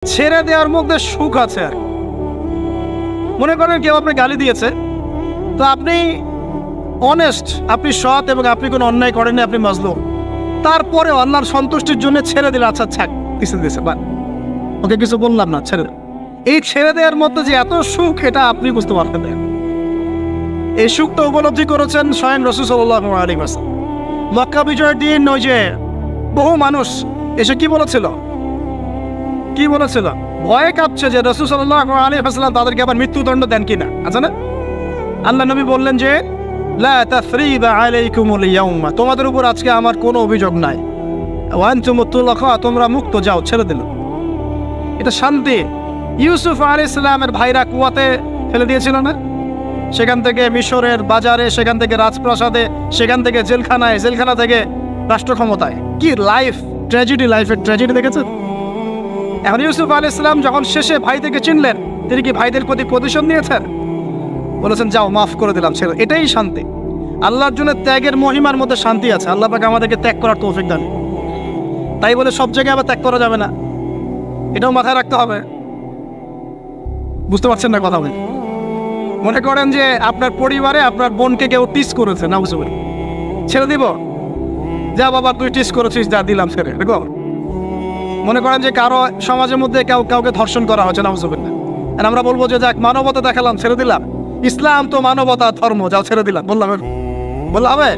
ছেড়ে দেওয়ার মধ্যে সুখ আছে। আর মনে করেন কেউ আপনি গালি দিয়েছে, তো আপনি অনেস্ট, আপনি সৎ এবং আপনি কোনো অন্যায় করেননি, আপনি মাজলুম, তারপরে আল্লাহর সন্তুষ্টির জন্য ছেড়ে দিলে, আচ্ছা ছাক কিছু দিয়েছে বা ওকে কিছু বললাম না, ছেড়ে দেন। এই ছেড়ে দেওয়ার মধ্যে যে এত সুখ, এটা আপনি বুঝতে পারতেন না। এই সুখটা উপলব্ধি করেছেন স্বয়ং রাসূল সাল্লাল্লাহু আলাইহি ওয়াসাল্লাম। মক্কা বিজয়ের দিন ওই যে বহু মানুষ এসে কি বলেছিল, ভয়ে কাঁপছে যে রাসূল সাল্লাল্লাহু আলাইহি ওয়াসাল্লাম তাদেরকে আবার মৃত্যুদণ্ড দেন কিনা, আছে না? আল্লাহ নবী বললেন যে লা তাসরিবা আলাইকুমুল ইয়াউমা, তোমাদের উপর আজকে আমার কোনো অভিযোগ নাই, ওয়া আনতুমুত তুলাকা, তোমরা মুক্ত, যাও, ছেড়ে দিল। এটা শান্তি। ইউসুফ আলাইহিস সালামের ভাইরা কুয়াতে ফেলে দিয়েছিল না, সেখান থেকে মিশরের বাজারে, সেখান থেকে রাজপ্রাসাদে, সেখান থেকে জেলখানায়, জেলখানা থেকে রাষ্ট্র ক্ষমতায়। কি লাইফ ট্র্যাজেডি, লাইফের ট্র্যাজেডি দেখেছেন? এখন ইউসুফ আলাইহিস সালাম যখন শেষে ভাইদেরকে চিনলেন, তিনি কি ভাইদের প্রতি প্রতিশোধ নিয়েছেন? বলেছেন যাও, মাফ করে দিলাম, ছেড়ে। এটাই শান্তি। আল্লাহর জন্য ত্যাগের মহিমার মধ্যে শান্তি আছে। আল্লাহ পাক আমাদেরকে ত্যাগ করার তৌফিক দান। তাই বলে সব জায়গায় আবার ত্যাগ করা যাবে না, এটাও মাথায় রাখতে হবে। বুঝতে পারছেন না কথা বলে? মনে করেন যে আপনার পরিবারে আপনার বোনকে কেউ টিস করেছে, না বুঝতে পারি, ছেড়ে দিব? যা বাবা তুই টিস করেছিস, যা দিলাম, ছেড়ে দেখো। মনে করেন যে কারো সমাজের মধ্যে কাউকে ধর্ষণ করা হচ্ছে, না বুঝতে পারি না, আর আমরা বলবো যে যাক মানবতা দেখালাম, ছেড়ে দিলাম, ইসলাম তো মানবতা ধর্ম, যাও ছেড়ে দিলাম, বললাম হবে?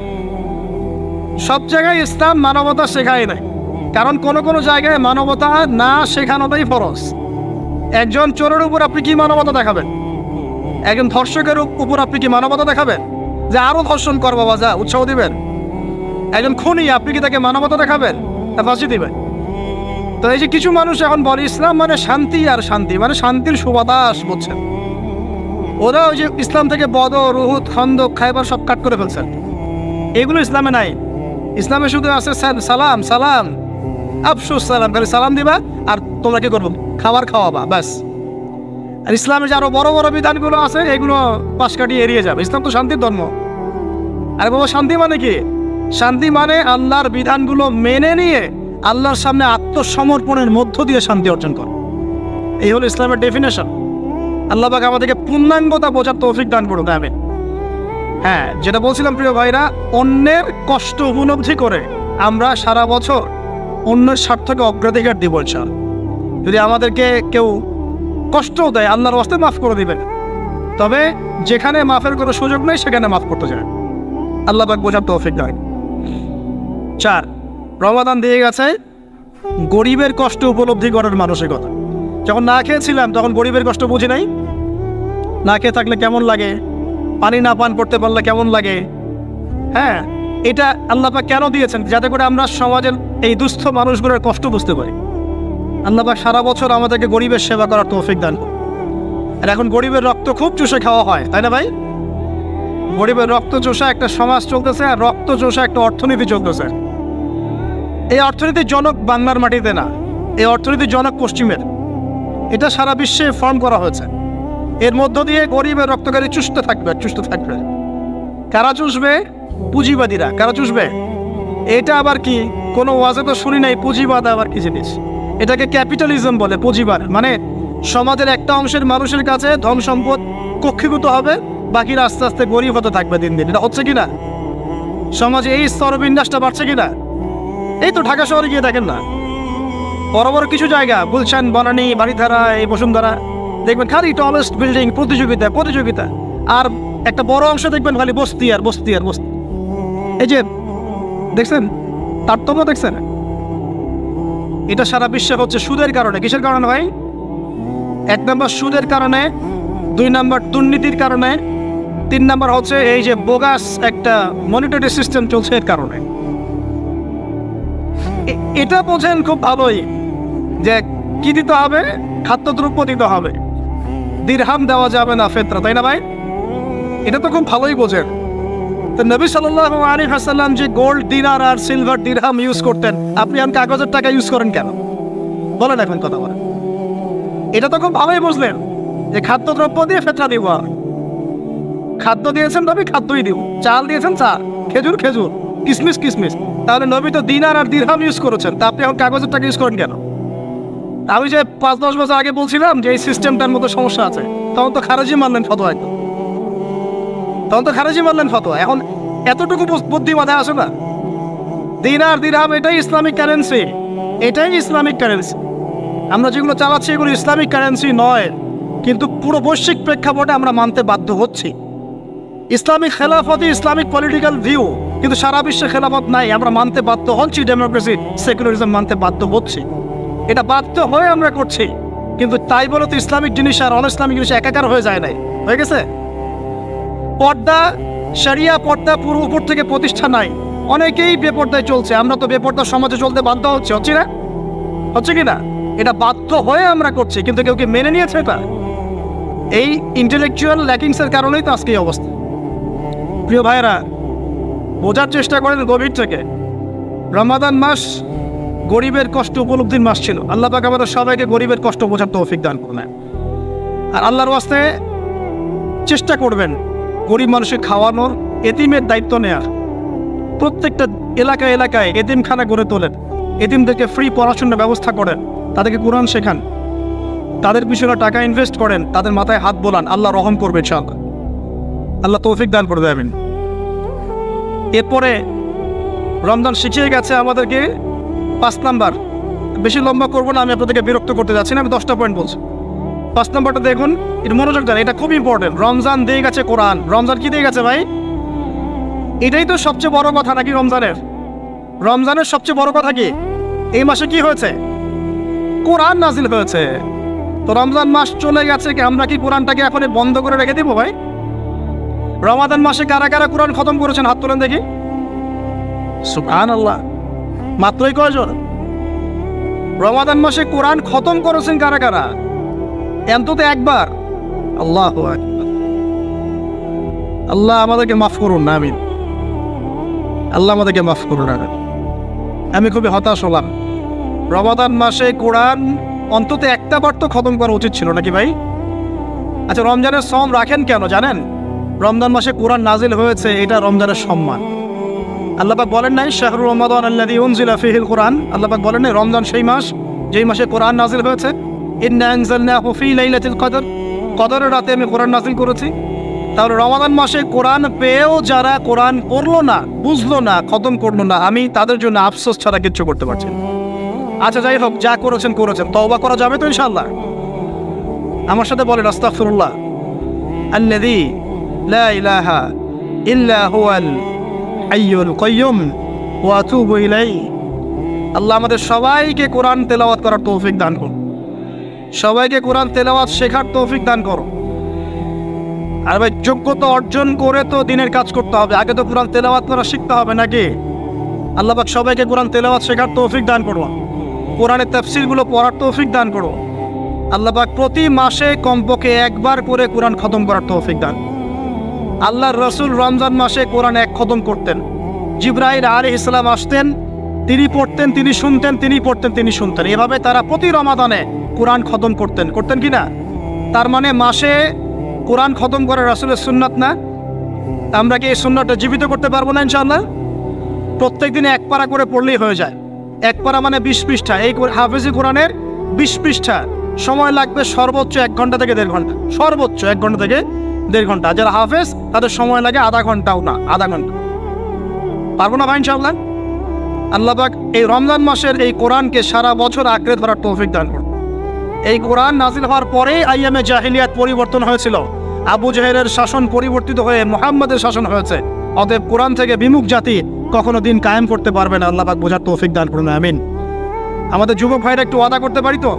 সব জায়গায় ইসলাম মানবতা শেখায় নাই, কারণ কোনো জায়গায় মানবতা না শেখানোটাই ফরজ। একজন চোরের উপর আপনি কি মানবতা দেখাবেন? একজন ধর্ষকের উপর আপনি কি মানবতা দেখাবেন যে আরো ধর্ষণ কর বাবা, যা, উৎসাহ দিবেন? একজন খুনি, আপনি কি তাকে মানবতা দেখাবেন না ফাঁসি দিবেন? তো এই যে কিছু মানুষ এখন বলে ইসলাম মানে শান্তি, আর শান্তি মানে শান্তির সুবাতাস, বুঝছেন? ওরা ওই যে ইসলাম থেকে বদর, উহুদ, খন্দক, খায়বার সব কাট করে ফেলছেন। এগুলো ইসলামে নাই। ইসলামে শুধু আছে সালাম, সালাম, আফসুস সালাম, খালি সালাম দিবা আর তোমরা কি করবো, খাবার খাওয়াবা, ব্যাস। আর ইসলামের যে আরো বড় বড় বিধানগুলো আছে, এগুলো পাশ কাটিয়ে এড়িয়ে যাবে। ইসলাম তো শান্তির ধর্ম। আর বাবা শান্তি মানে কি? শান্তি মানে আল্লাহর বিধানগুলো মেনে নিয়ে আল্লাহর সামনে আত্মসমর্পণের মধ্য দিয়ে শান্তি অর্জন কর। এই হলো ইসলামের ডেফিনেশন। আল্লাহ পাক আমাদেরকে পূর্ণাঙ্গতা বোঝার তৌফিক দান করুন, আমিন। হ্যাঁ, যেটা বলছিলাম প্রিয় ভাইরা, অন্যের কষ্ট উপলব্ধি করে আমরা সারা বছর অন্যের স্বার্থকে অগ্রাধিকার দিব ইনশাআল্লাহ। যদি আমাদেরকে কেউ কষ্টও দেয়, আল্লাহর ওয়াস্তে মাফ করে দিবেন, তবে যেখানে মাফের কোনো সুযোগ নেই সেখানে মাফ করতে যায়। আল্লাহ পাক বোঝার তৌফিক দান। 4, রমাদান দিয়ে গেছে গরিবের কষ্ট উপলব্ধি করার মানসিকতা। যখন না খেয়েছিলাম তখন গরিবের কষ্ট বুঝি নাই। না খেয়ে থাকলে কেমন লাগে, পানি না পান করতে পারলে কেমন লাগে। হ্যাঁ, এটা আল্লাহ পাক কেন দিয়েছেন? যাতে করে আমরা সমাজের এই দুস্থ মানুষগুলোর কষ্ট বুঝতে পারি। আল্লাহ পাক সারা বছর আমাদেরকে গরিবের সেবা করার তৌফিক দান করুন। আর এখন গরিবের রক্ত খুব চুষে খাওয়া হয়, তাই না ভাই? গরিবের রক্ত চোষা একটা সমাজ চলতেছে, আর রক্ত চোষা একটা অর্থনীতি চলতেছে। এই অর্থনীতির জনক বাংলার মাটিতে না, এই অর্থনীতির জনক পশ্চিমের। এটা সারা বিশ্বে ফর্ম করা হয়েছে। এর মধ্য দিয়ে গরিবের রক্তকারী চুষতে থাকবে। কারা চুষবে? পুঁজিবাদীরা। কারা চুষবে? এটা আবার কি? কোনো ওয়াজে তো শুনি নাই পুঁজিবাদ আবার কি জিনিস। এটাকে ক্যাপিটালিজম বলে। পুঁজিবাদ মানে সমাজের একটা অংশের মানুষের কাছে ধন সম্পদ কক্ষীভূত হবে, বাকিরা আস্তে আস্তে গরিব হতে থাকবে দিন দিন। এটা হচ্ছে কিনা? সমাজে এই স্তরবিন্যাসটা বাড়ছে কিনা? এই তো ঢাকা শহরে গিয়ে দেখেন না, বড় বড় কিছু জায়গা, গুলশান, বনানী, বাড়িধারা, এই বসুন্ধরা, দেখবেন খালি টলেস্ট বিল্ডিং, প্রতিযোগিতা। আর একটা বড় অংশ দেখবেন খালি বস্তি আর বস্তি। এই যে দেখছেন তারতম্য, দেখছেন? এটা সারা বিশ্বে হচ্ছে সুদের কারণে। কিসের কারণে ভাই? 1 নম্বর সুদের কারণে, 2 নম্বর দুর্নীতির কারণে, 3 নম্বর হচ্ছে এই যে বোগাস একটা মনিটরি সিস্টেম চলছে এর কারণে। এটা বোঝেন খুব ভালোই যে কি দিতে হবে, খাদ্যদ্রব্য দিতে হবে, দিরহাম দেওয়া যাবে না, ফেতরা, তাই না ভাই? এটা তো খুব ভালোই বোঝেন। তো নবী সাল্লাল্লাহু আলাইহি ওয়াসাল্লাম যে গোল্ড দিনার আর সিলভার দিরহাম ইউজ করতেন, আপনি এখন কাগজের টাকা ইউজ করেন কেন? বলেন এখন কথা বলেন। এটা তো খুব ভালোই বুঝলেন যে খাদ্যদ্রব্য দিয়ে ফেতরা দিব। খাদ্য দিয়েছেন নবী, খাদ্যই দিব। চাল দিয়েছেন চাল, খেজুর, কিসমিস। তাহলে নবী তো দিনার আর দিরহাম ইউজ করেছেন, তা আপনি এখন কাগজের টাকা ইউজ করেন কেন? আমি যে 5-10 বছর আগে বলছিলাম যে এই সিস্টেমটার মতো সমস্যা আছে, তখন তো খারেজি মানলেন ফতোয়া, এখন এতটুকু বুদ্ধিমত্তা আছে না? দিনার দিরহাম এটাই ইসলামিক কারেন্সি, আমরা যেগুলো চালাচ্ছি এগুলো ইসলামিক কারেন্সি নয়, কিন্তু পুরো বৈশ্বিক প্রেক্ষাপটে আমরা মানতে বাধ্য হচ্ছি। ইসলামিক খেলাফতই ইসলামিক পলিটিক্যাল ভিউ, কিন্তু সারা বিশ্বে খেলাফত নাই, আমরা মানতে বাধ্য হচ্ছি। ডেমোক্রেসি, সেকুলারিজম মানতে বাধ্য হচ্ছি, এটা বাধ্য হয়ে আমরা করছি। কিন্তু তাই বলে তো ইসলামিক জিনিস আর অন ইসলামিক জিনিস একাকার হয়ে যায় নাই, হয়ে গেছে। পর্দা, শরিয়া পর্দা পুরো উপর থেকে প্রতিষ্ঠা নাই, অনেকেই বেপর্দায় চলছে। আমরা তো বেপর্দা সমাজে চলতে বাধ্য হচ্ছে না? হচ্ছে কি না? এটা বাধ্য হয়ে আমরা করছি, কিন্তু কেউ কি মেনে নিয়েছে এটা? এই ইন্টেলেকচুয়াল ল্যাকিংসের কারণেই তো আজকে এই অবস্থা। প্রিয় ভাইয়েরা, বোঝার চেষ্টা করেন গভীর থেকে, রমাদান মাস গরিবের কষ্ট উপলব্ধির মাস ছিল। আল্লাহ পাক আমাদের সবাইকে গরিবের কষ্ট বোঝার তৌফিক দান করুন। আর আল্লাহর ওয়াস্তে চেষ্টা করবেন গরিব মানুষের খাওয়ানোর, এতিমের দায়িত্ব নেয়ার। প্রত্যেকটা এলাকায় এতিমখানা গড়ে তোলেন, এতিমদেরকে ফ্রি পড়াশোনার ব্যবস্থা করেন, তাদেরকে কোরআন শেখান, তাদের পিছনে টাকা ইনভেস্ট করেন, তাদের মাথায় হাত বোলান। আল্লাহ রহম করবে ইনশাআল্লাহ, আল্লাহ তৌফিক দান করে দেবেন। এরপরে রমজান শিখিয়ে গেছে আমাদেরকে 5 নাম্বার, বেশি লম্বা করবো না, আমি আপনাদেরকে বিরক্ত করতে যাচ্ছি না, আমি 10টা পয়েন্ট বলছি। 5 নাম্বারটা দেখুন, এটা মনোযোগ দেন, এটা খুব ইম্পর্টেন্ট। রমজান দিয়ে গেছে কোরআন। রমজান কি দিয়ে গেছে ভাই? এটাই তো সবচেয়ে বড় কথা নাকি? রমজানের সবচেয়ে বড় কথা কি? এই মাসে কি হয়েছে? কোরআন নাজিল হয়েছে। তো রমজান মাস চলে গেছে, আমরা কি কোরআনটাকে এখন বন্ধ করে রেখে দিব ভাই? রমাদান মাসে কারা কারা কোরআন খতম করেছেন হাত তোলেন দেখি। সুবহানাল্লাহ, মাত্রই কয়জন? রমাদান মাসে কোরআন খতম করেছেন কারা কারা? অন্তত একবার। আল্লাহু আকবার। আল্লাহ আমাদেরকে মাফ করুন না, আমিন। আল্লাহ আমাদেরকে মাফ করুন। আমি খুবই হতাশ হলাম। রমাদান মাসে কোরআন অন্তত একটা বার তো খতম করা উচিত ছিল নাকি ভাই? আচ্ছা, রমজানের সম রাখেন কেন জানেন? রমজান মাসে কোরআন নাজিল হয়েছে, এটা রমজানের সম্মান। আল্লাহ পাক বলেন নাই শাহরুর রমাদান আল্লাযী উনজিলা ফীহিল কোরআন? আল্লাহ পাক বলেন নাই রমজান সেই মাস যেই মাসে কোরআন নাজিল হয়েছে? ইন্না আনজালনাহু ফী লাইলাতিল কদর, কদরের রাতে আমি কোরআন নাজিল করেছি। তাহলে রমাদান মাসে কোরআন পেয়েও যারা কোরআন পড়লো না, বুঝলো না, খতম করলো না, আমি তাদের জন্য আফসোস ছাড়া কিচ্ছু করতে পারছি না। আচ্ছা যাই হোক, যা করেছেন, তওবা করা যাবে তো ইনশাআল্লাহ? আমার সাথে বলেন আস্তাগফিরুল্লাহ আল্লাযী লা ইলাহা ইল্লা হুয়াল হাইয়ুল কাইয়্যুম ওয়া আতুবু ইলাইহি। আল্লাহ আমাদের সবাইকে কোরআন তেলাওয়াত করার তৌফিক দান করুন, সবাইকে কোরআন তেলাওয়াত শেখার তৌফিক দান করুন। আর ভাই, যোগ্যতা অর্জন করে তো দিনের কাজ করতে হবে, আগে তো কোরআন তেলাওয়াত করা শিখতে হবে নাকি? আল্লাহ পাক সবাইকে কোরআন তেলাওয়াত শেখার তৌফিক দান করুন, কোরআনের তাফসীরগুলো পড়ার তৌফিক দান করুন। আল্লাহ পাক প্রতি মাসে কমপক্ষে একবার করে কোরআন খতম করার তৌফিক দান। আল্লাহর রাসূল রমজান মাসে কোরআন এক খতম করতেন। জিবরাইল আলাইহিস সালাম আসতেন, তিনি পড়তেন, তিনি শুনতেন, তিনি পড়তেন, তিনি শুনতেন। এভাবে তারা প্রতি রমাদানে কোরআন খতম করতেন কি না? তার মানে মাসে কোরআন খতম করা রাসূলের সুন্নাত না? আমরা কি এই সুন্নাতটা জীবিত করতে পারবো না ইনশাআল্লাহ? প্রত্যেক দিনে এক পারা করে পড়লেই হয়ে যায়। এক পারা মানে 20 পৃষ্ঠা। এই হাফেজি কোরআনের 20 পৃষ্ঠা, সময় লাগবে সর্বোচ্চ 1 ঘন্টা থেকে 1.5 ঘন্টা, সর্বোচ্চ 1 ঘন্টা থেকে 1.5 ঘন্টা। যারা হাফেজ তাদের সময় লাগে আধা ঘন্টাও না, আধা ঘন্টা। পারবো না ভাই ইনশাআল্লাহ? আল্লাহ পাক এই রমজান মাসের এই কোরআনকে সারা বছর আঁকড়ে ধরার তৌফিক দান করুন। এই কোরআন নাজিল হওয়ার পরেই আইয়ামে জাহিলিয়াত পরিবর্তন হয়েছিল। আবু জাহেলের শাসন পরিবর্তিত হয়ে মুহাম্মাদের শাসন হয়েছে। অতএব কোরআন থেকে বিমুখ জাতি কখনো দিন কায়েম করতে পারবে না। আল্লাহ পাক বোঝার তৌফিক দান করুন, আমিন। আমাদের যুবক ভাইরা একটু ওয়াদা করতে পারি তো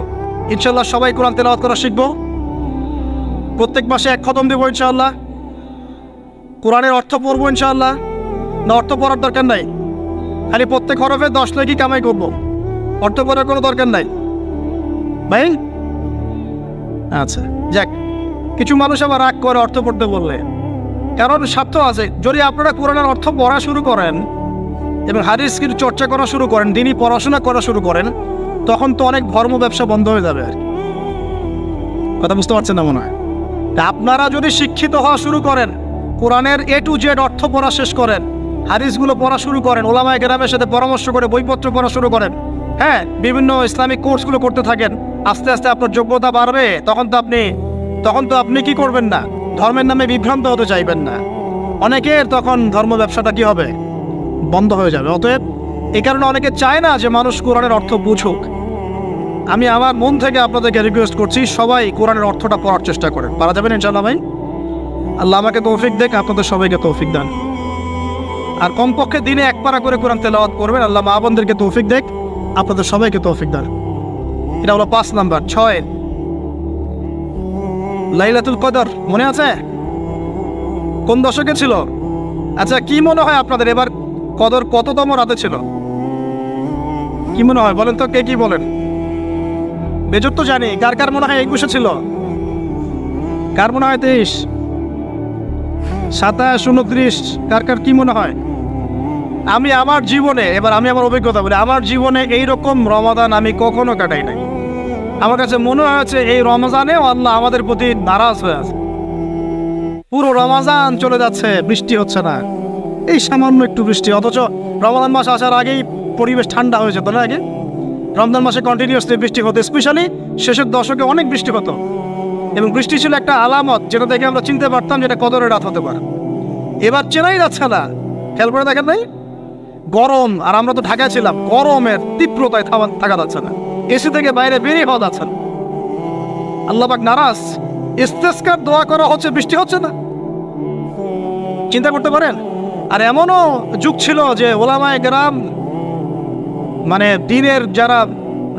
ইনশাআল্লাহ সবাই কোরআন তেলাওয়াত করা শিখবো, প্রত্যেক মাসে এক খতম দেবো ইনশাআল্লাহ, কোরআনের অর্থ পড়বো ইনশাআল্লাহ। না অর্থ পড়ার দরকার নাই, খালি প্রত্যেক হরফে 10 নেকি কামাই করবো, অর্থ পড়ার কোনো দরকার নাই ভাই? আচ্ছা যাক, কিছু মানুষ আবার রাগ করে অর্থ পড়তে বললে, কারণ স্বার্থ আছে। যদি আপনারা কোরআনের অর্থ পড়া শুরু করেন এবং হাদিসের চর্চা করা শুরু করেন, দিনই পড়াশোনা করা শুরু করেন, তখন তো অনেক ধর্ম ব্যবসা বন্ধ হয়ে যাবে আর কি। কথা বুঝতে পারছেন না মনে হয়? আপনারা যদি শিক্ষিত হওয়া শুরু করেন, কোরআনের A to Z অর্থ পড়া শেষ করেন, হাদিসগুলো পড়া শুরু করেন, ওলামায়ে কেরামের সাথে পরামর্শ করে বইপত্র পড়া শুরু করেন, হ্যাঁ, বিভিন্ন ইসলামিক কোর্সগুলো করতে থাকেন, আস্তে আস্তে আপনার যোগ্যতা বাড়বে, তখন তো আপনি কি করবেন না, ধর্মের নামে বিভ্রান্ত হতে চাইবেন না। অনেকের তখন ধর্ম ব্যবসাটা কি হবে, বন্ধ হয়ে যাবে। অতএব এই কারণে অনেকে চায় না যে মানুষ কোরআনের অর্থ বুঝুক। আমি আমার মন থেকে আপনাদেরকে রিকোয়েস্ট করছি, সবাই কোরআনের অর্থটা পড়ার চেষ্টা করেন। পারা যাবেন ইনশাআল্লাহ ভাই? আল্লাহ আমাকে তৌফিক দেখ, আপনাদের সবাইকে তৌফিক দেন। আর কমপক্ষে দিনে এক পারা করে কোরআন তেলাওয়াত করবেন। আল্লাহ মা বোনদেরকে তৌফিক দেখ, আপনাদের সবাইকে তৌফিক দেন। এটা হলো 5 নাম্বার। 6 লাইলাতুল কদর মনে আছে কোন দশকে ছিল? আচ্ছা, কি মনে হয় আপনাদের এবার কদর কততম রাতে ছিল? কি মনে হয় বলেন তো, কে কি বলেন? বেজর তো জানি, কার কার মনে হয় 21 ছিল? কার মনে হয় 23, 27, 29? কার কার কি মনে হয়? আমি আমার জীবনে, এবার আমি আমার অভিজ্ঞতা বলি, আমার জীবনে এইরকম রমাদান আমি কখনো কাটাই নাই। আমার কাছে মনে হয়েছে এই রমজানেও আল্লাহ আমাদের প্রতি নারাজ হয়ে আছে। পুরো রমজান চলে যাচ্ছে, বৃষ্টি হচ্ছে না, এই সামান্য একটু বৃষ্টি, অথচ রমজান মাস আসার আগেই পরিবেশ ঠান্ডা হয়ে যেত না? আগে রমজান মাসে কন্টিনিউয়াসলি বৃষ্টি হতো, স্পেশালি শেষের দশকে অনেক বৃষ্টি হতো, এবং বৃষ্টি ছিল একটা আলামত যেটা দেখে আমরা চিনতে পারতাম যেটা কদরের রাত হতে পারে। এবার চেনাই যাচ্ছে না, খেয়াল করে দেখেন নাই? গরম, আর আমরা তো ঢাকায় ছিলাম, গরমের তীব্রতায় থাকা যাচ্ছে না, এসি থেকে বাইরে বেরিয়ে হওয়া যাচ্ছে না। আল্লাহ পাক নারাজ, ইস্তেসকার দোয়া করা হচ্ছে, বৃষ্টি হচ্ছে না। চিন্তা করতে পারেন? আর এমনও যুগ ছিল যে ওলামায়ে কেরাম, মানে দ্বীনের যারা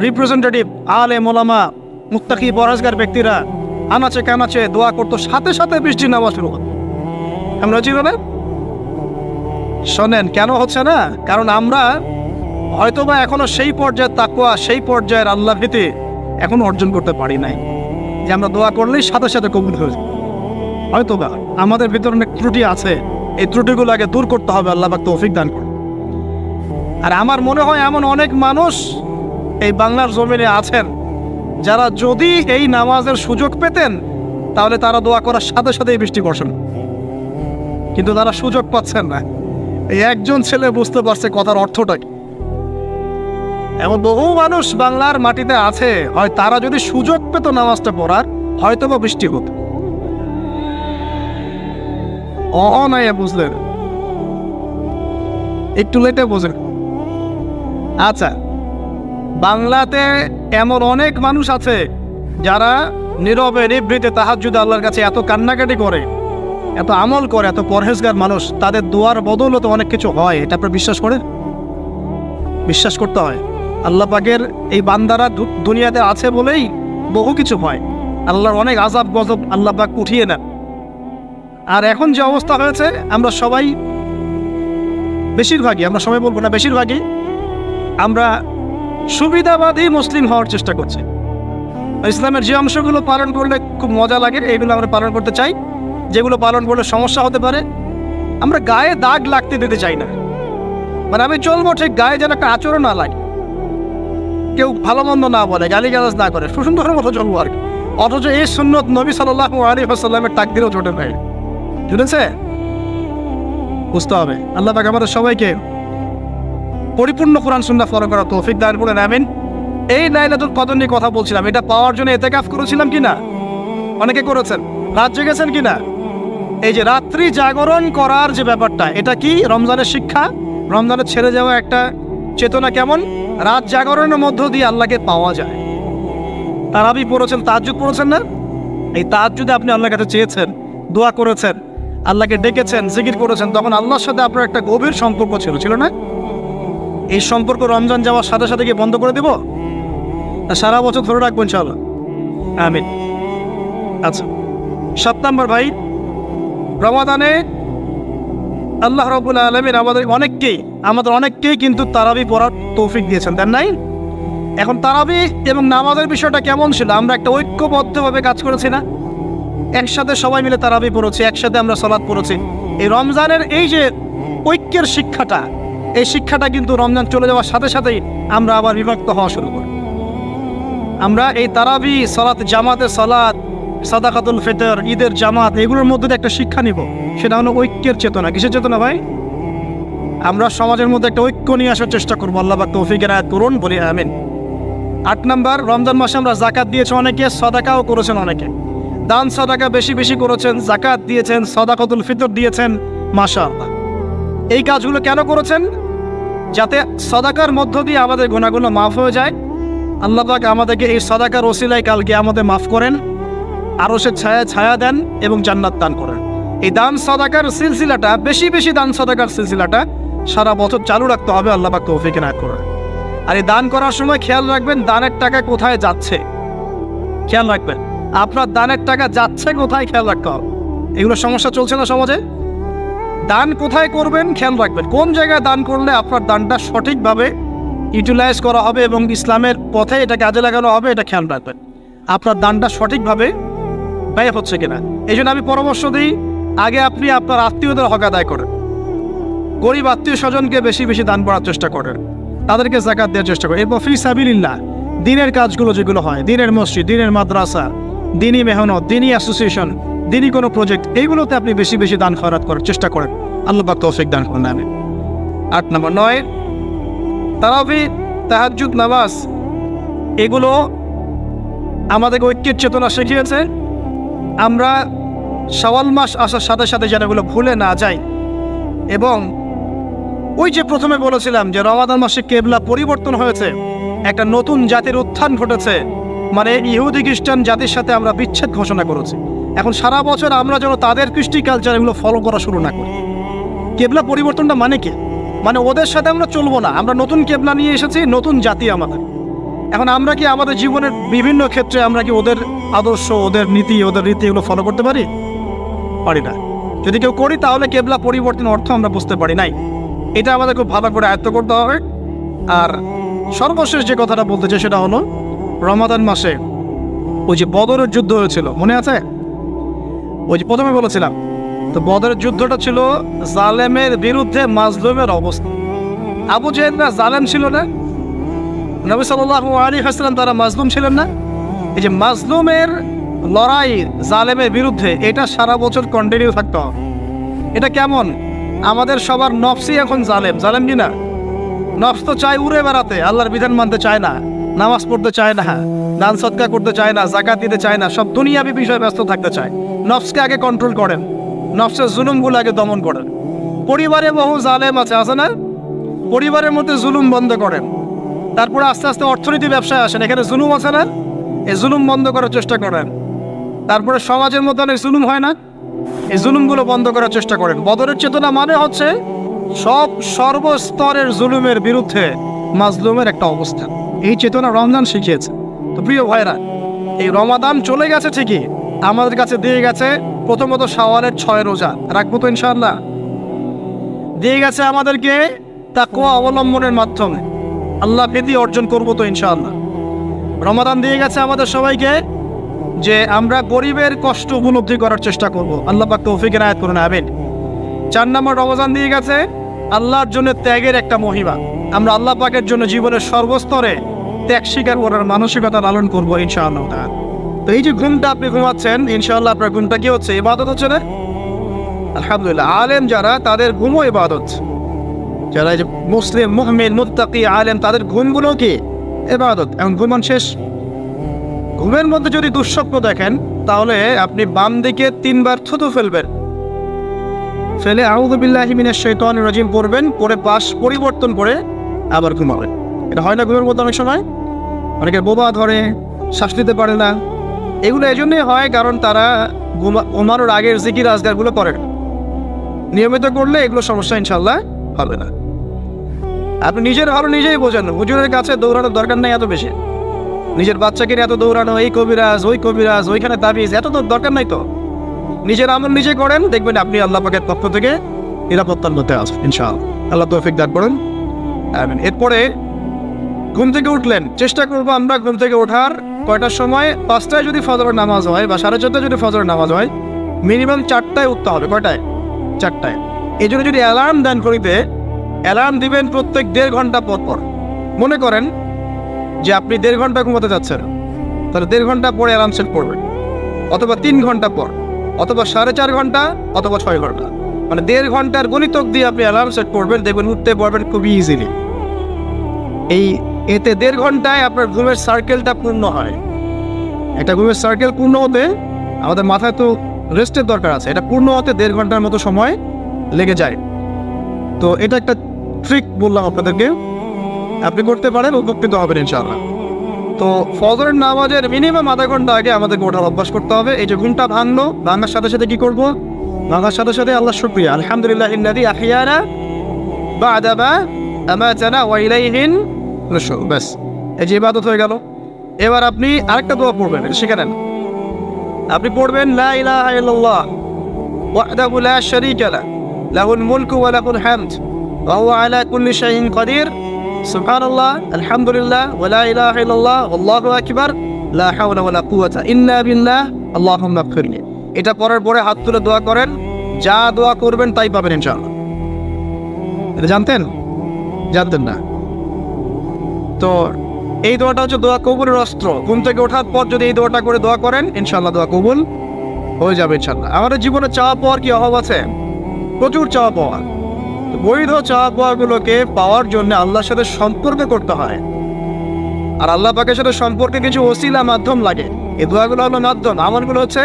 রিপ্রেজেন্টেটিভ আলেম ওলামা, মুত্তাকি পরহেজগার ব্যক্তিরা আনাচে কানাচে দোয়া করতো, সাথে সাথে বৃষ্টি নামা শুরু হতো। আমরা ছিল না? শোনেন কেন হচ্ছে না? কারণ আমরা হয়তোবা এখনো সেই পর্যায়ের তাকওয়া, সেই পর্যায়ের আল্লাহ ভীতি এখনো অর্জন করতে পারি নাই, যে আমরা দোয়া করলেই সাথে সাথে কবুল হয়ে যায়। হয়তোবা আমাদের ভিতরে অনেক ত্রুটি আছে, এই ত্রুটিগুলো আগে দূর করতে হবে। আল্লাহ পাক তৌফিক দান করুন। আর আমার মনে হয় এমন অনেক মানুষ এই বাংলার জমিনে আছেন যারা যদি এই নামাজের সুযোগ পেতেন তাহলে তারা দোয়া করার সাথে সাথেই বৃষ্টি বর্ষণ, কিন্তু তারা সুযোগ পাচ্ছেন না। এই একজন ছেলে বুঝতে পারছে কথার অর্থটা কি। এমন বহু মানুষ বাংলার মাটিতে আছে, হয় তারা যদি সুযোগ পেত নামাজটা পড়ার, হয়তো বা বৃষ্টি হতো। নাই বুঝলেন, একটু লেটে বোঝেন। আচ্ছা, বাংলাতে এমন অনেক মানুষ আছে যারা নীরবে নিভৃতে তাহাজ্জুদে আল্লাহর কাছে এত কান্নাকাটি করে, এত আমল করে, এত পরহেজগার মানুষ, তাদের দোয়ার বদৌলতে অনেক কিছু হয়। এটা আপনারা বিশ্বাস করেন? বিশ্বাস করতে হয়। আল্লাহ পাকের এই বান্দারা দুনিয়াতে আছে বলেই বহু কিছু হয়। আল্লাহর অনেক আযাব গজব আল্লাহ পাক উঠিয়ে নেন। আর এখন যে অবস্থা হয়েছে, আমরা সবাই, বেশিরভাগই, আমরা সবাই বলবো না, বেশিরভাগই আমরা সুবিধাবাদী মুসলিম হওয়ার চেষ্টা করছি। ইসলামের যে অংশগুলো পালন করলে খুব মজা লাগে, এইগুলো আমরা পালন করতে চাই। যেগুলো পালন করলে সমস্যা হতে পারে, আমরা গায়ে দাগ লাগতে দিতে চাই না। মানে আমি চলবো ঠিক, গায়ে যেন একটা আচরণ না লাগে, কেউ ভালো মন্দ না বলে, গালিগালাজ না করে, সুন্দরের মতো চলবো আর কি। অথচ এই সুন্নত নবী সাল্লাল্লাহু আলাইহি ওয়াসাল্লামের তাকদীরেও জোটে নাই। বুঝেছে? বুঝতে হবে। আল্লাহ পাক আমাদের সবাইকে পরিপূর্ণ কোরআন সুন্নাহ ফলো করার তৌফিক দান করুন, আমিন। এই লাইলাতুল কদর নিয়ে কথা বলছিলাম, এটা পাওয়ার জন্য ইতিকাফ করেছিলাম কিনা? অনেকে করেছেন। রাত জেগেছেন কিনা? এই যে রাত্রি জাগরণ করার যে ব্যাপারটা, এটা কি রমজানের শিক্ষা? রমজানের ছেড়ে যাওয়া একটা চেতনা কেমন? রাত জাগরণের মধ্য দিয়ে আল্লাহকে পাওয়া যায়। তারাবি পড়েছেন, তাহাজ্জুদ পড়েছেন না? এই তাহাজ্জুদে আপনি আল্লাহর কাছে চেয়েছেন, দোয়া করেছেন, আল্লাহকে ডেকেছেন, জিকির করেছেন, তখন আল্লাহর সাথে আপনার একটা গভীর সম্পর্ক ছিল না? এই সম্পর্ক রমজান যাওয়ার সাথে সাথে কি বন্ধ করে দেব? সারা বছর ধরে রাখবো ইনশাআল্লাহ, আমিন। আচ্ছা, 7 নাম্বার ভাই, রমাদানে আল্লাহ রাব্বুল আলামিন আমাদের অনেককেই কিন্তু তারাবি পড়ার তৌফিক দিয়েছেন, দেন নাই? এখন তারাবি এবং নামাজের বিষয়টা কেমন ছিল? আমরা একটা ঐক্যবদ্ধভাবে কাজ করেছি না? একসাথে সবাই মিলে তারাবি পড়েছি, একসাথে আমরা সালাত পড়েছি। এই রমজানের এই যে ঐক্যের শিক্ষাটা, এই শিক্ষাটা কিন্তু রমজান চলে যাওয়ার সাথে সাথেই আমরা আবার বিভক্ত হওয়া শুরু করি। আমরা এই তারাবি, সালাত, জামাতে সালাত, সাদাকাতুল ফিতর, ঈদের জামাত, এগুলোর মধ্যে একটা শিক্ষা নিব, সেটা হলো ঐক্যের চেতনা। কিসের চেতনা ভাই? আমরা সমাজের মধ্যে একটা ঐক্য নিয়ে আসার চেষ্টা করবো। আল্লাহ পাক তৌফিক এনায়েত করুন, বলি আমিন। 8 নাম্বার, রমজান মাসে আমরা জাকাত দিয়েছি অনেকে, সদাকাও করেছেন অনেকে। দান সদাকা বেশি বেশি করেছেন, জাকাত দিয়েছেন, সদাকাতুল ফিতর দিয়েছেন, মাশাআল্লাহ। এই কাজগুলো কেন করেছেন? যাতে সদাকার মধ্য দিয়ে আমাদের গুনাহগুলো মাফ হয়ে যায়। আল্লাহ পাক আমাদেরকে এই সদাকার ওসিলায় কালকে আমাদের মাফ করেন, আরশের ছায়া দেন এবং জান্নাত দান করেন। এই দান সদাকার সিলসিলাটা, বেশি বেশি দান সদাকার সিলসিলাটা সারা বছর চালু রাখতে হবে, আল্লাহ পাক তৌফিক এনায়েত করেন। আর এই দান করার সময় খেয়াল রাখবেন দানের টাকা কোথায় যাচ্ছে, খেয়াল রাখবেন আপনার দানের টাকা যাচ্ছে কোথায়, খেয়াল রাখতে হবে। এগুলো সমস্যা চলছে না সমাজে। দান কোথায় করবেন খেয়াল রাখবেন, কোন জায়গায় দান করলে আপনার দানটা সঠিকভাবে ইউটিলাইজ করা হবে এবং ইসলামের পথে এটা কাজে লাগানো হবে, এটা খেয়াল রাখবেন আপনার দানটা সঠিকভাবে ব্যয় হচ্ছে কিনা। এই জন্য আমি পরামর্শ দিই, আগে আপনি আপনার আত্মীয়দের হক আদায় করেন, গরিব আত্মীয় স্বজনকে বেশি বেশি দান করার চেষ্টা করেন, তাদেরকে যাকাত দেওয়ার চেষ্টা করেন। এরপর ফি সাবিলিল্লাহ, দিনের কাজগুলো যেগুলো হয়, দিনের মসজিদ, দিনের মাদ্রাসা, দিনী মেহনত, দিনী অ্যাসোসিয়েশন, দিনী কোনো প্রজেক্ট, এইগুলোতে আপনি বেশি বেশি দান খয়রাত করার চেষ্টা করেন। আল্লাহ পাক তৌফিক দান করেন। আমি 8 নম্বর 9, তারাবি, তাহাজ্জুদ নামাজ, এগুলো আমাদের ঐক্যের চেতনা শিখিয়েছে। আমরা শাওয়াল মাস আসার সাথে সাথে যেন এগুলো ভুলে না যাই। এবং ওই যে প্রথমে বলেছিলাম যে রমাদান মাসে কেবলা পরিবর্তন হয়েছে, একটা নতুন জাতির উত্থান ঘটেছে, মানে ইহুদি খ্রিস্টান জাতির সাথে আমরা বিচ্ছেদ ঘোষণা করেছি। এখন সারা বছর আমরা যেন তাদের কৃষ্টি কালচার এগুলো ফলো করা শুরু না করি। কেবলা পরিবর্তনটা মানে কি? মানে ওদের সাথে আমরা চলবো না, আমরা নতুন কেবলা নিয়ে এসেছি, নতুন জাতি আমাদের। এখন আমরা কি আমাদের জীবনের বিভিন্ন ক্ষেত্রে আমরা কি ওদের আদর্শ, ওদের নীতি, ওদের রীতি এগুলো ফলো করতে পারি? পারি না। যদি কেউ করি তাহলে কেবলা পরিবর্তন অর্থ আমরা বুঝতে পারি নাই। এটা আমাদের খুব ভালো করে আয়ত্ত করতে হবে। আর সর্বশেষ যে কথাটা বলতে চাই সেটা হলো, রমাদান মাসে ওই যে বদরের যুদ্ধ হয়েছিল, মনে আছে? ওই যে প্রথমে বলেছিলাম, তো বদরের যুদ্ধটা ছিল জালেমের বিরুদ্ধে মাজলুমের অবস্থা। আবু জেহেলরা জালেম ছিল না, নবী সাল্লাল্লাহু আলাইহি ওয়াসাল্লাম তারা মাজলুম ছিলেন না। এই যে মাজলুমের লড়াই জালেমের বিরুদ্ধে, এটা সারা বছর কন্টিনিউ থাকতে হবে। এটা কেমন? আমাদের সবার নফসই এখন জালেম, জালেম কি না? নফস তো চায় উড়ে বেড়াতে, আল্লাহর বিধান মানতে চায় না, নামাজ পড়তে চায় না, দান সদকা করতে চায় না, যাকাত দিতে চায় না, সব দুনিয়াবি বিষয়ে ব্যস্ত থাকতে চায়। নফসকে আগে কন্ট্রোল করেন, নফসের জুলুমগুলো আগে দমন করেন। পরিবারে বহু জালেম আছে না? পরিবারের মধ্যে জুলুম বন্ধ করেন। তারপরে আস্তে আস্তে অর্থনীতি ব্যবসায় আসেন, এখানে জুলুম আছে না? এই জুলুম বন্ধ করার চেষ্টা করেন। তারপরে সমাজের মধ্যে অনেক জুলুম হয় না? এই জুলুমগুলো বন্ধ করার চেষ্টা করেন। বদরের চেতনা মানে হচ্ছে সর্বস্তরের জুলুমের বিরুদ্ধে মাজলুমের একটা অবস্থান। এই চেতনা রমজান শিখিয়েছে। তো প্রিয় ভাইরা, এই রমাদান চলে গেছে ঠিকই, আমাদের কাছে দিয়ে গেছে প্রথমত শাওয়ালের 6 রোজা, রাখবো তো ইনশাআল্লাহ। দিয়ে গেছে আমাদেরকে তাকওয়া অবলম্বনের মাধ্যমে আল্লাহ ভীতি অর্জন করবো তো ইনশাআল্লাহ। রমাদান দিয়ে গেছে আমাদের সবাইকে যে আমরা গরিবের কষ্ট উপলব্ধি করার চেষ্টা করব। আল্লাহ পাক তৌফিক এনায়েত করুন, আমিন। 4 নম্বর, রমজান দিয়ে গেছে আল্লাহর জন্য ত্যাগের একটা মহিমা। আমরা আল্লাহ পাকের জন্য জীবনের সর্বস্তরে ত্যাগ স্বীকার করার মানসিকতা লালন করবো ইনশাআল্লাহ। তো এই যে ঘুমটা আপনি ঘুমাচ্ছেন, ইনশাআল্লাহ আপনার ঘুমটা কি হচ্ছে? ইবাদত হচ্ছে না? আলহামদুলিল্লাহ। আলেম যারা, তাদের ঘুমও ইবাদত। যারা এই যে মুসলিম, মুমিন, মুত্তাকি, আলেম, তাদের ঘুমগুলো কি ইবাদত। এখন ঘুমান শেষ, ঘুমের মধ্যে যদি দুঃস্বপ্ন দেখেন তাহলে আপনি বাম দিকে 3 বার থুতু ফেলবেন, ফেলে আউযু বিল্লাহি মিনাশ শাইতানির রাজিম পড়বেন, পরে পাশ পরিবর্তন করে আবার ঘুমাবেন। এটা হয় না ঘুমের মধ্যে অনেক সময়? অনেকের বোবা ধরে, শ্বাস নিতে পারে না। এগুলো এই জন্যই হয় কারণ তারা ঘুমানোর আগের জিকির আজগারগুলো করে না। নিয়মিত করলে এগুলো সমস্যা ইনশাল্লাহ হবে না। আপনি নিজের ভালো নিজেই বোঝেন, হুজুরের কাছে দৌড়ানোর দরকার নেই এত বেশি। নিজের বাচ্চাকে এত দৌড়ানো, এই কবিরাজ, ওই কবিরাজ, ওইখানে তাবিজ, এত তো দরকার নাই। তো নিজের আমল নিজে করেন, দেখবেন আপনি আল্লাহ পাকের পক্ষ থেকে নিরাপত্তার মধ্যে আসবেন ইনশাআল্লাহ। আল্লাহ তৌফিক দান করেন, আমিন। এরপরে ঘুম থেকে উঠলেন, চেষ্টা করবো আমরা ঘুম থেকে ওঠার কয়টার সময়? 5টায় যদি ফজরের নামাজ হয় বা 4:30টায় যদি ফজরের নামাজ হয়, মিনিমাম 4টায় উঠতে হবে। কয়টায়? 4টায়। এই জন্য যদি অ্যালার্ম দেন ঘড়িতে, অ্যালার্ম দিবেন প্রত্যেক 1.5 ঘন্টা পর পর। মনে করেন যে আপনি 1.5 ঘন্টা ঘুমাতে যাচ্ছেন, তাহলে 1.5 ঘন্টা পরে অ্যালার্ম সেট করবেন, অথবা 3 ঘন্টা পর, অথবা 4.5 ঘন্টা, অথবা 6 ঘন্টা। মানে 1.5 ঘন্টার গণিতক দিয়ে আপনি অ্যালার্ম সেট করবেন, দেখবেন উঠতে পারবেন খুবই ইজিলি। এই এতে 1.5 ঘন্টায় আপনার ঘুমের সার্কেলটা পূর্ণ হয়। একটা ঘুমের সার্কেল পূর্ণ হতে আমাদের মাথায় তো রেস্টের দরকার আছে, এটা পূর্ণ হতে 1.5 ঘন্টার মতো সময় লেগে যায়। তো এটা একটা ট্রিক বললাম আপনাদেরকে, আপনি করতে পারেন, উপকৃত হবেন ইনশাআল্লাহ। তো ফজরের নামাজের মিনিমাম আধা ঘন্টা আগে আমাদেরকে ওঠার অভ্যাস করতে হবে। এই যে ঘুমটা ভাঙার সাথে সাথে কি করব? ভাঙার সাথে সাথে আল্লাহ শুকরিয়া, আলহামদুলিল্লাহ ইল্লাযী আহইয়ানা বা'দা মা আমাতানা ওয়া ইলাইহিন নুশুর। ব্যাস, এই যে ইবাদত হয়ে গেল। এবার আপনি আরেকটা দোয়া পড়বেন, এটা শিখে নেন। আপনি পড়বেন লা ইলাহা ইল্লাল্লাহ ওয়াহদাহু লা শারীকা লাহু লাহুল মুলকু ওয়া লাহুল হামদ ওয়া হুয়া আলা কুল্লি শাইইন কাদির সুবহানাল্লাহ আলহামদুলিল্লাহ ওয়া লা ইলাহা ইল্লাল্লাহ আল্লাহু আকবার লা হাওলা ওয়া লা কুওয়াতা ইল্লা বিল্লাহ আল্লাহুম্মা ইগফিরলি। এটা পড়ার পরে হাত তুলে দোয়া করেন, যা দোয়া করবেন তাই পাবেন ইনশাআল্লাহ। এটা জানতেন না? তো এই দোয়াটা হচ্ছে দোয়া কবুলের অস্ত্র। ঘুম থেকে ওঠার পর যদি এই দোয়াটা করে দোয়া করেন ইনশাআল্লাহ দোয়া কবুল হয়ে যাবে ইনশাআল্লাহ। আমাদের জীবনে চাওয়া পাওয়ার কি অভাব আছে? প্রচুর চাওয়া পাওয়া। বৈধ চাওয়া পাওয়াগুলোকে পাওয়ার জন্য আল্লাহর সাথে সম্পর্ক করতে হয়, আর আল্লাহ পাকের সাথে সম্পর্কে কিছু ওসিলা মাধ্যম লাগে। এই দোয়াগুলো হলো মাধ্যম, আমলগুলো হচ্ছে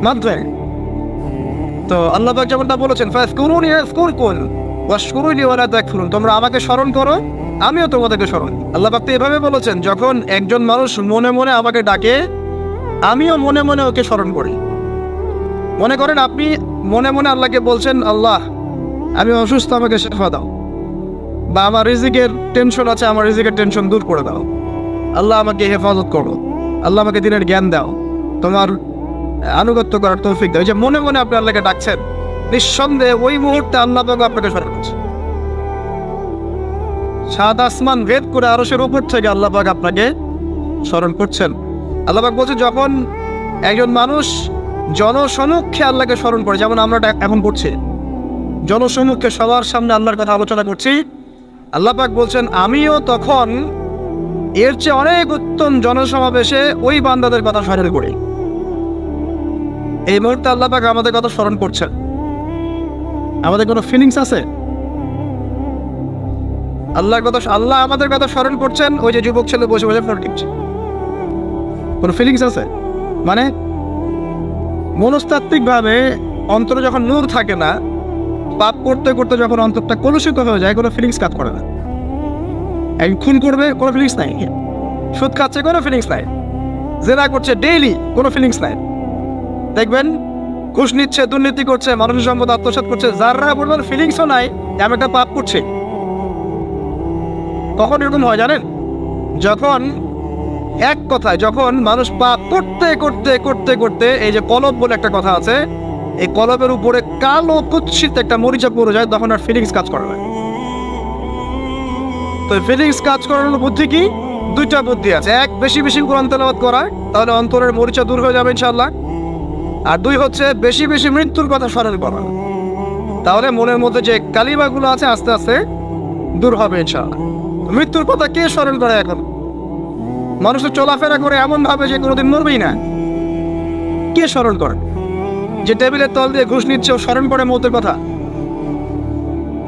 মাধ্যম। তো আল্লাহ পাক যেমনটা বলেছেন ফাযকুরুনি আযকুরকুম ওয়াশকুরুলি ওয়া লা তাকফুরুন, তোমরা আমাকে স্মরণ করো আমিও তোমাদেরকে স্মরণ। আল্লাহ পাক তো এভাবে বলেছেন, যখন একজন মানুষ মনে মনে আমাকে ডাকে আমিও মনে মনে ওকে স্মরণ করি। মনে করেন আপনি মনে মনে আল্লাহকে বলছেন, আল্লাহ আমি অসুস্থ, আমাকে শেফা দাও, বা আমার রিজিকের টেনশন আছে, আমার রিজিকের টেনশন দূর করে দাও, আল্লাহ আমাকে হেফাজত করো, আল্লাহ আমাকে দিনের জ্ঞান দাও, তোমার আনুগত্য করার তৌফিক দাও। এই যে মনে মনে আপনি আল্লাহকে ডাকছেন, নিঃসন্দেহে ওই মুহূর্তে আল্লাহ পাক আপনাকে স্মরণ করছে। সাত আসমান ভেদ করে আরশের উপর থেকে আল্লাহ পাক আপনাকে স্মরণ করছেন। আল্লাহ পাক বলছে, যখন একজন মানুষ জনসমক্ষে আল্লাহকে স্মরণ করে, যেমন আমরা এখন করছি, জনসমক্ষে সবার সামনে আল্লাহর কথা আলোচনা করছি, আল্লাহ পাক বলছেন আমিও তখন এর চেয়ে অনেক উত্তম জনসমাবেশে ওই বান্দাদের কথা স্মরণ করি। এই মুহূর্তে আল্লাহ পাক আমাদের কথা স্মরণ করছেন। আমাদের কোনো ফিলিংস আছে? আল্লাহ আমাদের কথা স্মরণ করছেন। ওই যে যুবক ছেলে বসে বসে ফোন টিপছে, কোনো ফিলিংস আছে? মানে মনস্তাত্ত্বিকভাবে অন্তরে যখন নূর থাকে না, পাপ করতে করতে যখন অন্তরটা কলুষিত হয়ে যায়, কোনো ফিলিংস কাজ করে না। একজন খুন করবে, কোনো ফিলিংস নাই। সুদ খাচ্ছে, কোনো ফিলিংস নাই। জেনা করছে ডেইলি, কোনো ফিলিংস নাই। দেখবেন ঘুষ নিচ্ছে, দুর্নীতি করছে, মানুষের সম্পদ আত্মসাৎ করছে, যারা বলবেন ফিলিংসও নাই আমি একটা পাপ করছি। কখন এরকম হয় জানেন? যখন এক কথায় যখন মানুষ পাপ করতে করতে করতে করতে, এই যে কলব বলে একটা কথা আছে, এই কলবের উপরে কালো কুৎসিত একটা মরিচা পড়ে যায়, তখন আর ফিলিংস কাজ করে না। তো ফিলিংস কাজ করানোর বুদ্ধি কি? দুইটা বুদ্ধি আছে। এক, বেশি বেশি কোরআন তেলাওয়াত করা, তাহলে অন্তরের মরিচা দূর হয়ে যাবে ইনশাআল্লাহ। আর দুই হচ্ছে বেশি বেশি মৃত্যুর কথা স্মরণ করা, তাহলে মনের মধ্যে যে কালিমাগুলো আছে আস্তে আস্তে দূর হবে ইনশাআল্লাহ। মৃত্যুর কথা কে স্মরণ করে? এখন মানুষ চলাফেরা করে এমন ভাবে যে কোনোদিন মরবেই না। কে স্মরণ করে? যে টেবিলের তল দিয়ে ঘুষ নিচ্ছে ও স্মরণ করে মৌতের কথা।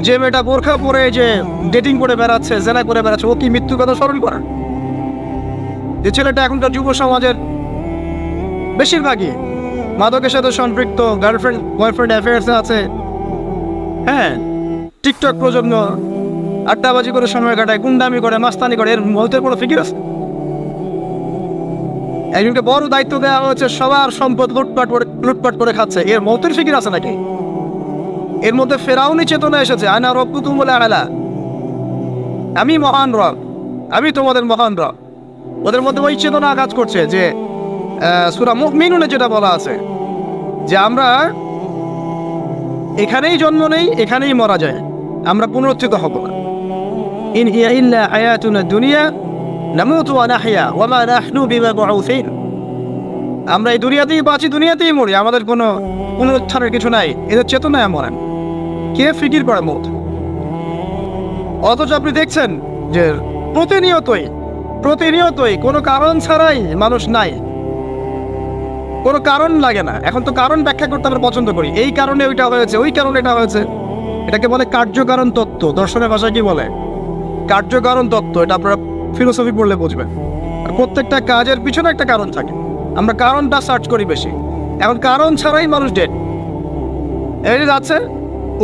যে মেয়েটা বোরখা পরে যে ডেটিং করে বেড়াচ্ছে, জেনা করে বেড়াচ্ছে, ও কি মৃত্যুর কথা স্মরণ করে? যে ছেলেটা এখনকার যুব সমাজের বেশিরভাগই মাদকের সাথে সম্পৃক্ত, গার্লফ্রেন্ড বয়ফ্রেন্ড অ্যাফেয়ার্সে আছে, হ্যাঁ, টিকটক প্রজন্ম, আড্ডাবাজি করে সময় কাটায়, গুন্ডামি করে, মাস্তানি করে, এর মৌতের কোনো ফিকির আছে? একজনকে বড় দায়িত্ব দেওয়া হয়েছে, সবার সম্পদ লুটপাট করে খাচ্ছে, এর মৌতের ফিকির আছে নাকি? এর মধ্যে ফেরাউনি চেতনা এসেছে, আনা রব্বুকুমুল আ'লা, আমি মহান রব, আমি তোমাদের মহান রব। ওদের মধ্যে ওই চেতনা কাজ করছে যে সূরা মুমিনুনে যেটা বলা আছে যে আমরা এখানেই জন্ম নেই, এখানেই মারা যায়, আমরা পুনরুত্থিত হব না। ইন হিয়া ইল্লা হায়াতুনা দুনিয়া নামুতু ওয়া নাহইয়া ওয়া মা নাহনু বিমাবউসিন। আমরা এই দুনিয়াতেই বাঁচি, দুনিয়াতেই মরি, আমাদের কোনো পুনরুত্থানের কিছু নাই। এদের চেতনায় মরেন। কে ফিকির করে মত? অথচ আপনি দেখছেন যে প্রতিনিয়তই কোনো কারণ ছাড়াই মানুষ নাই, কোনো কারণ লাগে না। এখন তো কারণ ব্যাখ্যা করতে আমরা পছন্দ করি, এই কারণে ওইটা হয়েছে, ওই কারণে এটা হয়েছে। এটাকে বলে কার্যকারণ তত্ত্ব। দর্শনের ভাষায় কি বলে? কার্যকারণ তত্ত্ব। এটা আপনারা ফিলোসফি পড়লে বুঝবেন। আর প্রত্যেকটা কাজের পিছনে একটা কারণ থাকে, আমরা কারণটা সার্চ করি বেশি। এখন কারণ ছাড়াই মানুষ ডেড। এই যে যাচ্ছে,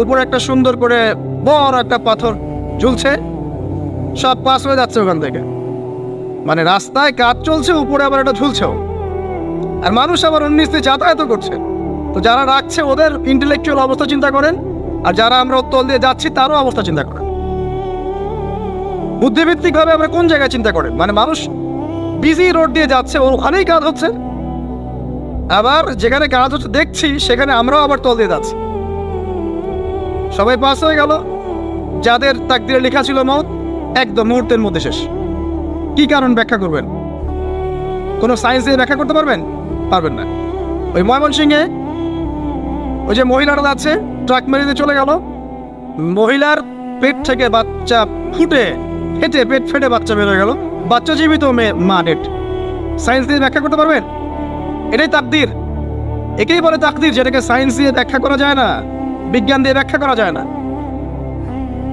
উপরে একটা সুন্দর করে বড় একটা পাথর ঝুলছে, সব পাস হয়ে যাচ্ছে ওখান থেকে। মানে রাস্তায় কাজ চলছে, উপরে আবার এটা ঝুলছেও, আর মানুষ আবার অন্য দিয়ে যাতায়াত করছে। তো যারা রাখছে ওদের ইন্টেলেকচুয়াল অবস্থা চিন্তা করেন, আর যারা আমরা তল দিয়ে যাচ্ছি তারও অবস্থা চিন্তা করেন। বুদ্ধিভিত্তিকভাবে আমরা কোন জায়গায় চিন্তা করেন? মানে মানুষ বিজি রোড দিয়ে যাচ্ছে, ওখানেই কাজ হচ্ছে, আবার যেখানে কাজ হচ্ছে দেখছি সেখানে আমরাও আবার তল দিয়ে যাচ্ছি। সবাই পাস হয়ে গেল, যাদের তাকদিরে লেখা ছিল মওত একদম মুহূর্তের মধ্যে শেষ। কি কারণ ব্যাখ্যা করবেন? কোনো সায়েন্স দিয়ে ব্যাখ্যা করতে পারবেন? পারবেন না। ওই ময়মনসিংহে ওই যে মহিলারা যাচ্ছে, ট্রাক মেরে দিয়ে চলে গেল, মহিলার পেট থেকে বাচ্চা ফেটে পেট ফেটে বাচ্চা বের হয়ে গেল, বাচ্চা জীবিত, মা ডেড। সায়েন্স দিয়ে ব্যাখ্যা করতে পারবেন? এটাই তাকদির। একেই বলে তাকদির, যেটাকে সায়েন্স দিয়ে ব্যাখ্যা করা যায় না, বিজ্ঞান দিয়ে ব্যাখ্যা করা যায় না।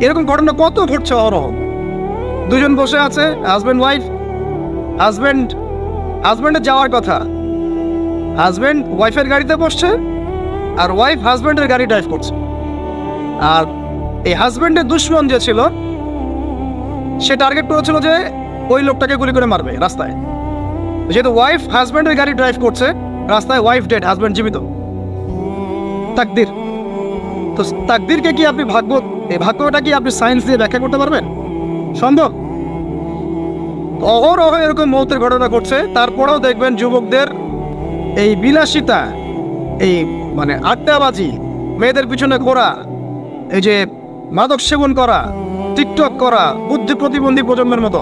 এরকম ঘটনা কত ঘটছে অহরহ। দুজন বসে আছে, হাজব্যান্ড ওয়াইফ, হাজব্যান্ডের যাওয়ার কথা, হাজব্যান্ড ওয়াইফের গাড়িতে বসছে, আর ওয়াইফ হাজব্যান্ডের গাড়ি ড্রাইভ করছে। আর এই হাজব্যান্ডের দুশ্মন যে ছিল, সে টার্গেট করেছিল যে ওই লোকটাকে গুলি করে মারবে রাস্তায়। যেহেতু ওয়াইফ হাজব্যান্ডের গাড়ি ড্রাইভ করছে, রাস্তায় ওয়াইফ ডেড, হাজব্যান্ড জীবিত। তাকদির। তো তাকদিরকে কি আপনি এই ভাগ্যটা কি আপনি সায়েন্স দিয়ে ব্যাখ্যা করতে পারবেন? সম্ভব? অহরহ এরকম মৌতের ঘটনা ঘটছে। তারপরেও দেখবেন যুবকদের এই বিলাসিতা, এই মানে আড্ডাবাজি, মেয়েদের পিছনে ঘোরা, এই যে মাদক সেবন করা, টিকটক করা, বুদ্ধি প্রতিবন্ধী প্রজন্মের মতো,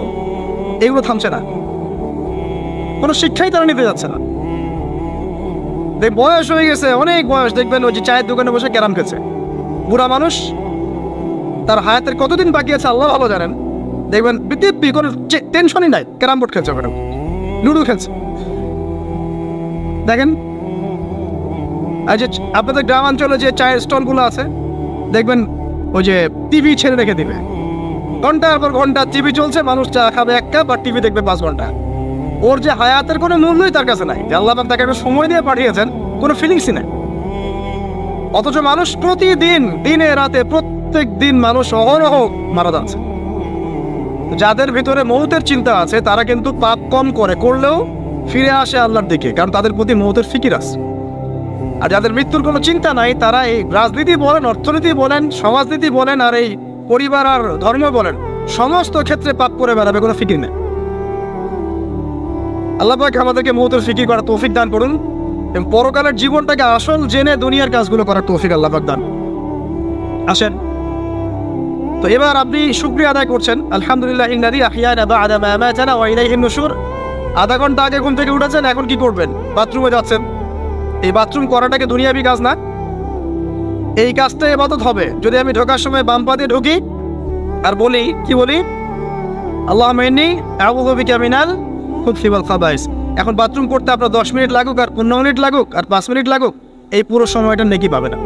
এগুলো থামছে না। কোনো শিক্ষাই তারা নিতে যাচ্ছে না। বয়স হয়ে গেছে, অনেক বয়স, দেখবেন ওই যে চায়ের দোকানে বসে ক্যারাম খেলছে। বুড়া মানুষ, তার হায়াতের কতদিন বাকি আছে আল্লাহ ভালো জানেন। দেখবেন দিব্যি কোনো টেনশনই নাই, ক্যারাম বোর্ড খেলছে, ওখানে লুডো খেলছে। দেখেন আর যে আপনাদের গ্রামাঞ্চলে যে চায়ের স্টলগুলো আছে, দেখবেন ওই যে টিভি ছেড়ে রেখে দিবে, ঘন্টার পর ঘন্টা টিভি চলছে, মানুষ চা খাবে এক কাপ আর টিভি দেখবে 5 ঘন্টা। ওর যে হায়াতের কোনো মূল্যই তার কাছে নাই, যে আল্লাহ পাক তাকে একটা সময় দিয়ে পাঠিয়েছেন, কোনো ফিলিংসই নাই। অথচ মানুষ প্রতিদিন, দিনে রাতে, প্রত্যেক দিন মানুষ অহরহ মারা যাচ্ছে। যাদের ভিতরে মৌতের চিন্তা আছে তারা কিন্তু পাপ কম করলেও ফিরে আসে আল্লাহর দিকে, কারণ তাদের প্রতি মৌতের ফিকির আছে। আর যাদের মৃত্যুর কোনো চিন্তা নাই, তারা এই রাজনীতি বলেন, অর্থনীতি বলেন, সমাজনীতি বলেন, আর এই পরিবার আর ধর্ম বলেন, সমস্ত ক্ষেত্রে পাপ করে বেড়াবে, কোনো ফিকির নেই। আল্লাহ পাক আমাদেরকে মৌতের ফিকির করার তৌফিক দান করুন, এবং পরকালের জীবনটাকে আসল জেনে দুনিয়ার কাজগুলো করার তৌফিক আল্লাহ পাক দান। আসেন, তো এবার আপনি শুকরিয়া আদায় করছেন, আলহামদুলিল্লাহ ইল্লাযী আহইয়ানা বা'দা মা আমাতানা ওয়া ইলাইহিন নুশুর। আধা ঘন্টা আগে ঘুম থেকে উঠেছেন, এখন কি করবেন? বাথরুমে যাচ্ছেন। এই বাথরুম করাটাকে দুনিয়াবি কাজ না, এই কাজটা ইবাদত হবে যদি আমি ঢোকার সময় বাম পা দিয়ে ঢুকি আর বলি, কি বলি? আল্লাহুম্মা ইন্নী আউযু বিকা মিনাল খুবসি ওয়াল খাবাইস। এখন বাথরুম করতে আপনার 10 মিনিট লাগুক, আর 15 মিনিট লাগুক, আর 5 মিনিট লাগুক, এই পুরো সময়টা নেকি পাবে না।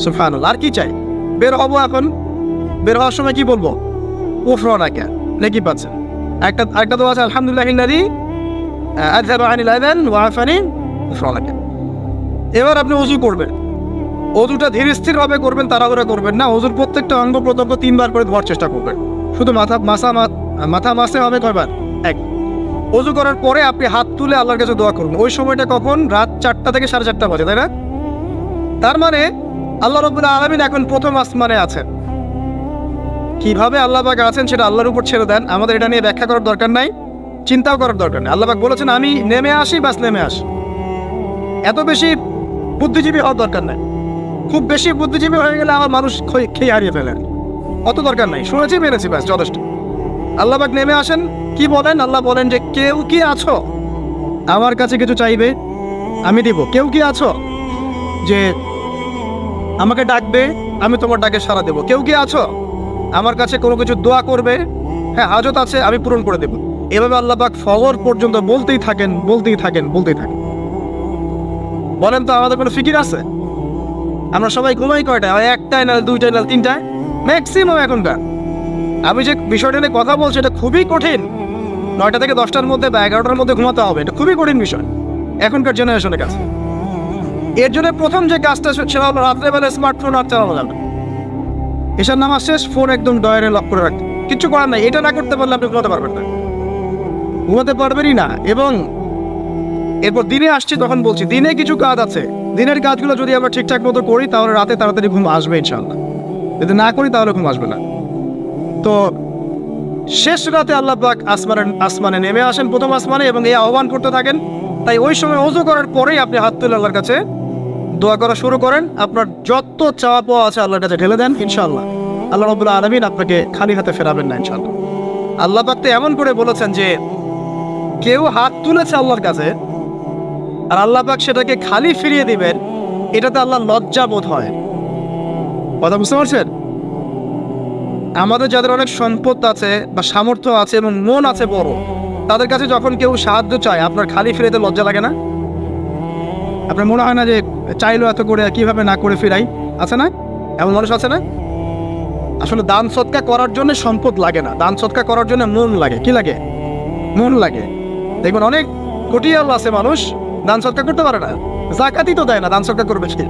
সুবহানাল্লাহ। আর কি চাই? বের হবো, এখন বের হওয়ার সময় কি বলবো? উফরানাকা, নেকি পাচ্ছেন। একটা তো আছে, আলহামদুলিল্লাহ ইল্লাযী আযহাবা আনিল আযান ওয়া আফানি উফরানাকা। এবার আপনি ওযু করবেন, ওযুটা ধীর স্থির ভাবে করবেন, তাড়াহুড়া করবেন না। ওযুর প্রত্যেকটা অঙ্গ প্রত্যঙ্গ 3 বার করে ধোয়ার চেষ্টা করবেন। শুধু মাথা মাসে হবে কয়বার? 1। ওযু করার পরে আপনি হাত তুলে আল্লাহর কাছে দোয়া করুন। ওই সময়টা কখন? রাত 4টা থেকে 4:30 বাজে, তাই না? তার মানে আল্লাহ রাব্বুল আলামিন এখন প্রথম আসমানে আছেন। কিভাবে আল্লাহ পাক আছেন সেটা আল্লাহর উপর ছেড়ে দেন, আমাদের এটা নিয়ে ব্যাখ্যা করার দরকার নাই, চিন্তাও করার দরকার নেই। আল্লাহ পাক বলেছেন আমি নেমে আসি, বাস নেমে আসি। এত বেশি বুদ্ধিজীবী হওয়ার দরকার নাই। খুব বেশি বুদ্ধিজীবী হয়ে গেলে আমার মানুষ খেয়ে হারিয়ে ফেলেন, অত দরকার নাই। শুনেছি, মেরেছি, ব্যাস যথেষ্ট। আল্লাহ পাক নেমে আসেন, কি বলেন? আল্লাহ বলেন যে কেউ কি আছো আমার কাছে কিছু চাইবে, আমি দিব। কেউ কি আছো যে আমাকে ডাকবে, আমি তোমার ডাকে সাড়া দেব? কেউ কি আছো আমার কাছে কোনো কিছু দোয়া করবে? হ্যাঁ, হাজত আছে, আমি পূরণ করে দেব। এভাবে আল্লাহ পাক ফজর পর্যন্ত বলতেই থাকেন। বলেন তো, আমাদের কোনো ফিকির আছে? আমরা সবাই ঘুমাই কয়টায়? 1টায়, না 2টায়, না 3টায় ম্যাক্সিমাম এখনকার। আমি যে বিষয়টা নিয়ে কথা বলছি এটা খুবই কঠিন। 9টা থেকে 10টার মধ্যে বা 11টার মধ্যে ঘুমাতে হবে, এটা খুবই কঠিন বিষয় এখনকার জেনারেশনের কাছে। এর জন্য প্রথম যে কাজটা সেটা হলো রাত্রেবেলা স্মার্টফোন আর চালানো যাবে। এসব নামাজ শেষ, ফোন একদম ডয়ারে লক করে রাখতে, কিচ্ছু করার নাই। এটা না করতে পারলে আপনি ঘুমাতে পারবেন না, ঘুমাতে পারবেনই না। এবং এরপর দিনে আসছি, তখন বলছি দিনে কিছু কাজ আছে, দিনের কাজগুলো যদি আমরা ঠিকঠাক মতো করি তাহলে রাতে তাড়াতাড়ি ঘুম আসবে ইনশাআল্লাহ। যদি না করি তাহলে ঘুম আসবে না। তো শেষ রাতে আল্লাহ পাক আসমানে নেমে আসেন, প্রথম আসমানে, এবং এই আহ্বান করতে থাকেন। তাই ওই সময় ওযু করার পরেই আপনি হাত তুলে আল্লাহর কাছে দোয়া করা শুরু করেন। আপনার যত চাওয়া পাওয়া আছে আল্লাহর কাছে ঢেলে দেন, ইনশাআল্লাহ আল্লাহ রাব্বুল আলামিন আপনাকে খালি হাতে ফেরাবেন না ইনশাআল্লাহ। আল্লাহ পাক তো এমন করে বলেছেন যে কেউ হাত তুলেছে আল্লাহর কাছে আর আল্লাহ পাক সেটাকে খালি ফিরিয়ে দিবেন, এটাতে আল্লাহ লজ্জা বোধ হয়। কথা বুঝতে পারছেন? আমাদের যাদের অনেক সম্পদ আছে বা সামর্থ্য আছে এবং মন আছে বড়, তাদের কাছে যখন কেউ সাহায্য চায় আপনার খালি ফিরাইতে লজ্জা লাগে না? আপনার মনে হয় না যে চাইলো এত করে কিভাবে না করে ফিরাই? আছে না এমন মানুষ? আছে না? আসলে দান সৎকা করার জন্য সম্পদ লাগে না, দান সৎকা করার জন্য মন লাগে। কি লাগে? মন লাগে। দেখবেন অনেক কোটি আল্লাহ আছে মানুষ দান সৎকা করতে পারে না, জাকাতই তো দেয় না, দান সৎকা করবে সে।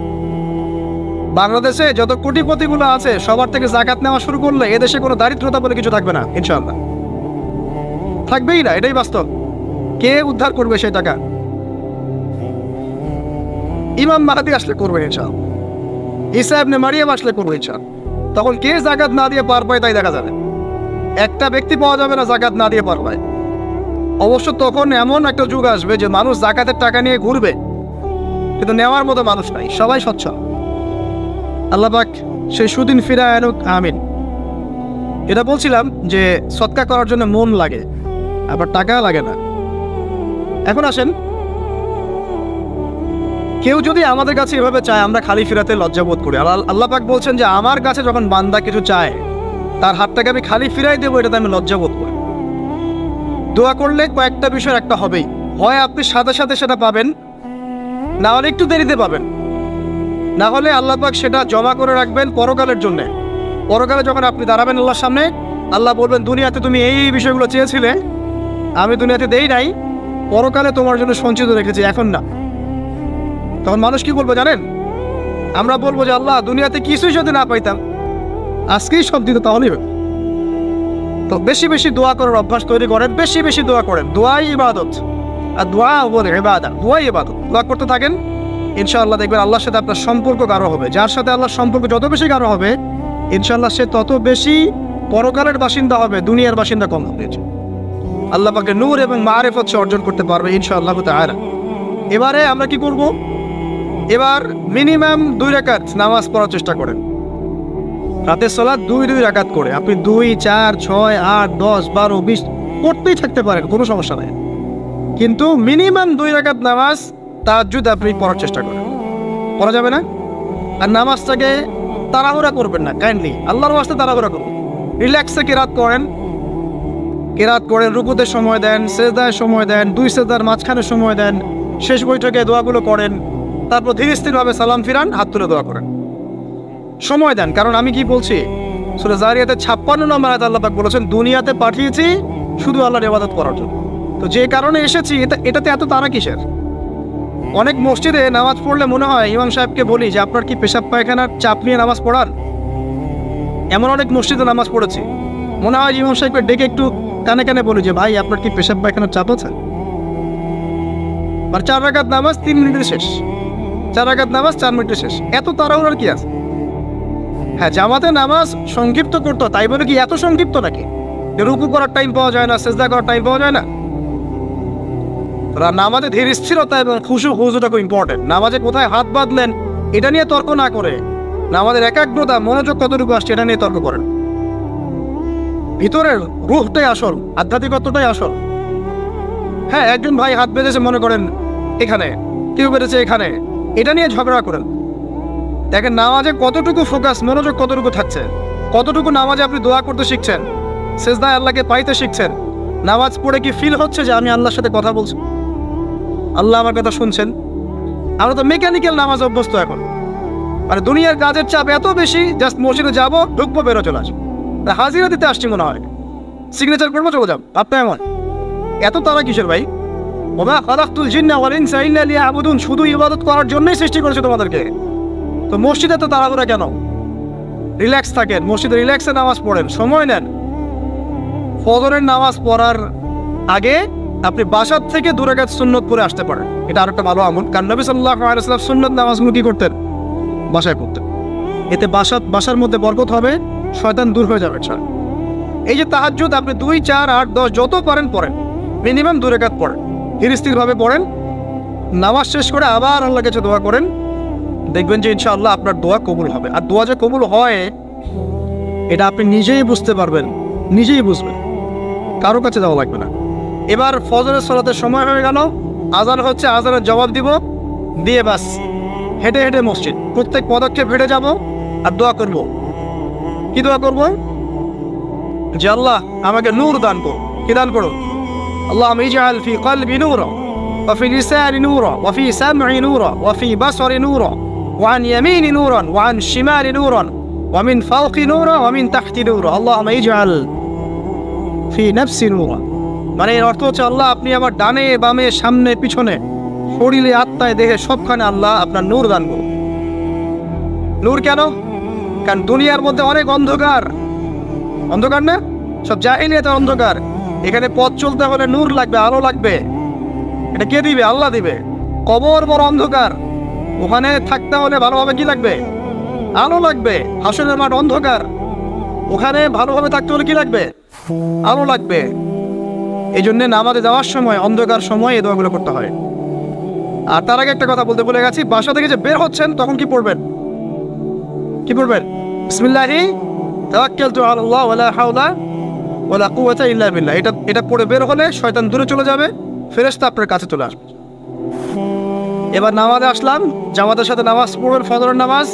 বাংলাদেশে যত কোটিপতিগুলো আছে সবার থেকে জাকাত নেওয়া শুরু করলে এদেশে কোনো দারিদ্রতা বলে কিছু থাকবে না ইনশাআল্লাহ, থাকবেই না, এটাই বাস্তব। কে উদ্ধার করবে সেই টাকা? ইমাম মাহাদি আসলে করবে ইনশাআল্লাহ, ঈসা ইবনে মারিয়াম আসলে করবে ইনশাআল্লাহ। তখন কে জাকাত না দিয়ে পার পায় তাই দেখা যাবে। একটা ব্যক্তি পাওয়া যাবে না জাকাত না দিয়ে পার পায়। অবশ্য তখন এমন একটা যুগ আসবে যে মানুষ জাকাতের টাকা নিয়ে ঘুরবে, কিন্তু নেওয়ার মতো মানুষ নাই, সবাই সচ্ছল। আল্লাহ পাক সেই সুদিন ফিরায় আনুক, আমিন। এটা বলছিলাম যে সৎকা করার জন্য মন লাগে, আবার টাকা লাগে না। এখন আসেন, কেউ যদি আমাদের কাছে এভাবে চায় আমরা খালি ফিরাতে লজ্জা বোধ করি। আল্লাহ পাক বলছেন যে আমার কাছে যখন বান্দা কিছু চায় তার হাতটাকে আমি খালি ফিরাই দেবো, এটাতে আমি লজ্জা বোধ করি। দোয়া করলে কয়েকটা বিষয় একটা হবেই, হয় আপনি সাথে সাথে সেটা পাবেন, না হলে একটু দেরিতে পাবেন, না হলে আল্লাহ পাক সেটা জমা করে রাখবেন পরকালের জন্য। পরকালে যখন আপনি দাঁড়াবেন আল্লাহর সামনে, আল্লাহ বলবেন দুনিয়াতে তুমি এই বিষয়গুলো চেয়েছিলে, আমি দুনিয়াতে দেই নাই, পরকালে তোমার জন্য সঞ্চিত রেখেছি, এখন না। তখন মানুষ কি বলবো জানেন? আমরা বলবো যে আল্লাহ দুনিয়াতে কিছুই যদি না পাইতাম আজকেই সব দিত, তাহলেই। তো বেশি বেশি দোয়া করার অভ্যাস তৈরি করেন, বেশি বেশি দোয়া করেন। দোয়াই ইবাদত, আর দোয়া বলে ইবাদত, দোয়াই ইবাদত। দোয়া করতে থাকেন, ইনশাআল্লাহ দেখবেন আল্লাহর সাথে আপনার সম্পর্ক গাঢ় হবে। যার সাথে আল্লাহর সম্পর্ক যত বেশি গাঢ় হবে ইনশাআল্লাহ সে তত বেশি পরকালের বাসিন্দা হবে, দুনিয়ার বাসিন্দা কম হবে। আল্লাহ পাকে নূর এবং মারিফত সে অর্জন করতে পারবে ইনশাআল্লাহ তাআলা। এবারে আমরা কি করব? এবার মিনিমাম 2 রাকাত নামাজ পড়ার চেষ্টা করেন। রাতের সালাত 2 রাকাত করে আপনি 2, 4, 6, 8, 10, 12, 20 করতেই থাকতে পারেন, কোনো সমস্যা নাই। কিন্তু মিনিমাম 2 রাকাত নামাজ তাহাজ্জুদ আপনি পড়ার চেষ্টা করেন। পড়া যাবে না? আর নামাজটাকে তাড়াহুড়া করবেন না, কাইন্ডলি আল্লাহর ওয়াস্তে তাড়াহুড়া করুন। রিল্যাক্সে কেরাত করেন, রুকুতে সময় দেন, সেজদায় সময় দেন, 2 সেজদার মাঝখানে সময় দেন, শেষ বৈঠকে দোয়াগুলো করেন, তারপর ধীরে স্থিরভাবে সালাম ফিরান, হাত তুলে দোয়া করেন, সময় দেন। কারণ আমি কি বলছি, সূরা জারিয়াতে 56 নম্বর আয়াতে আল্লাহ পাক বলেছেন দুনিয়াতে পাঠিয়েছি শুধু আল্লাহর ইবাদত করার জন্য। তো যে কারণে এসেছি এটাতে এত তাড়া কিসের? অনেক মসজিদে নামাজ পড়লে মনে হয় ইমাম সাহেবকে বলি যে আপনার কি পেশাব পায়খানার চাপ নিয়ে নামাজ পড়ান? এমন অনেক মসজিদে নামাজ পড়েছি, মনে হয় ইমাম সাহেবকে ডেকে একটু কানে কানে বলি যে ভাই আপনার কি পেশাব পায়খানার চাপ আছে? আর 4 রাকাত নামাজ 3 মিনিটে শেষ, 4 রাকাত নামাজ 4 মিনিটে শেষ, এত তাড়াহুড়ার কি আছে? হ্যাঁ, জামাতে নামাজ সংক্ষিপ্ত করতো, তাই বলে কি এত সংক্ষিপ্ত নাকি রুকু করার টাইম পাওয়া যায় না, সেজদা করার টাইম পাওয়া যায় না? নামাজে ধীর স্থিরতা এবং খুশুটা খুব ইম্পর্টেন্ট। নামাজে কোথায় হাত বাঁধলেন এটা নিয়ে তর্ক না করে নামাজের একাগ্রতা, মনোযোগ কতটুকু আসছে এটা নিয়ে তর্ক করেন। ভিতরের রূহটাই আসল, আধ্যাত্মিকতাটাই আসল। হ্যাঁ, একজন ভাই হাত বেঁধেছে মনে করেন এখানে, কেউ বেঁধেছে এখানে, এটা নিয়ে ঝগড়া করেন। দেখেন নামাজে কতটুকু ফোকাস, মনোযোগ কতটুকু থাকছে, কতটুকু নামাজে আপনি দোয়া করতে শিখছেন, সেজদায় আল্লাহকে পাইতে শিখছেন। নামাজ পড়ে কি ফিল হচ্ছে যে আমি আল্লাহর সাথে কথা বলছি, আল্লাহ আমার কথা শুনছেন? আমরা তো মেকানিক্যাল নামাজ অভ্যস্ত এখন, মানে দুনিয়ার কাজের চাপ এত বেশি, জাস্ট মসজিদে যাবো, ঢুকবো, বেরো, চলে আসবো। হাজিরা দিতে আসছি মনে হয়, সিগনেচার করবো চলে যাব। আপনি এমন এত তারা কিসের ভাই? ওমা খালাকতুল জিন্না ওয়াল ইনসা ইল্লা লিয়াবুদুন, শুধু ইবাদত করার জন্যই সৃষ্টি করেছে তোমাদেরকে। তো মসজিদে তো তাড়াহুড়া কেন? রিল্যাক্স থাকেন, মসজিদে রিল্যাক্সে নামাজ পড়েন, সময় নেন। ফজরের নামাজ পড়ার আগে আপনি বাসার থেকে 2 রাকাত সুন্নত পড়ে আসতে পারেন, এটা আরেকটা ভালো আমল। কারণ নবী সাল্লাল্লাহু আলাইহি ওয়াসাল্লাম সুন্নত নামাজগুলো কি করতেন? বাসায় পড়তেন। এতে বাসার মধ্যে বরকত হবে, শয়তান দূর হয়ে যাবে। এই যে তাহাজ্জুদ আপনি 2, 4, 8, 10 যত পারেন পড়েন, মিনিমাম 2 রাকাত পড়েন, স্থিরভাবে পড়েন। নামাজ শেষ করে আবার আল্লাহর কাছে দোয়া করেন, দেখবেন যে ইনশাআল্লাহ আপনার দোয়া কবুল হবে। আর দোয়া যে কবুল হয় এটা আপনি নিজেই বুঝতে পারবেন, নিজেই বুঝবেন, কারো কাছে যাওয়া লাগবে না। এবার ফজরের সালাতের সময় হয়ে গেল, আজান হচ্ছে, আজানের জবাব দিব, দিয়ে বাস হেঁটে হেঁটে মসজিদ, প্রত্যেক পদক্ষেপ হেঁটে যাব আর দোয়া করব। কি দোয়া করব? যে আল্লাহ আমাকে নূর দান করো। কি দান করো? আল্লাহুম্মা ইজআল ফি কলবি নূরা ওয়া ফি লিসানি নূরা ওয়া ফি সাম'i নূরা ওয়া ফি বাসরি নূরা ওয়া আন ইয়ামিনি নূরান ওয়া আন শিমালি নূরান ওয়া মিন ফাওকি নূরা ওয়া মিন তাহতি নূরা আল্লাহুম্মা ইজআল ফি নাফসি নূরা। মানে এর অর্থ হচ্ছে আল্লাহ আপনি আমার ডানে বামে সামনে পিছনে শরীরে আত্মায় দেহে সবখানে আল্লাহ আপনার নূর দান করুন। নূর কেন? কারণ দুনিয়ার মধ্যে অনেক অন্ধকার, অন্ধকার না? সব জাহিলিয়াতের অন্ধকার। এখানে পথ চলতে হলে নূর লাগবে, আলো লাগবে। এটা কে দিবে? আল্লাহ দিবে। কবর বড় অন্ধকার, ওখানে থাকতে হলে ভালোভাবে কি লাগবে? আলো লাগবে। হাসরের মাঠ অন্ধকার, ওখানে ভালোভাবে থাকতে হলে কি লাগবে? আলো লাগবে। এই জন্যে নামাজে যাওয়ার সময় অন্ধকার সময় এই দোয়াগুলো করতে হয়। আর তার আগে একটা কথা বলতে ভুলে গেছি, বাসা থেকে যে বের হচ্ছেন তখন কি পড়বেন? কি পড়বেন? বিসমিল্লাহি তাওয়াক্কালতু আলাল্লাহ ওয়ালা হাওলা ওয়ালা কুওয়াতা ইল্লা বিল্লাহ। এটা পড়ে বের হলে শয়তান দূরে চলে যাবে, ফেরেশতা আপনার কাছে চলে আসবে। এবার নামাজে আসলাম, জামাতের সাথে নামাজ পড়বেন, ফজরের নামাজ,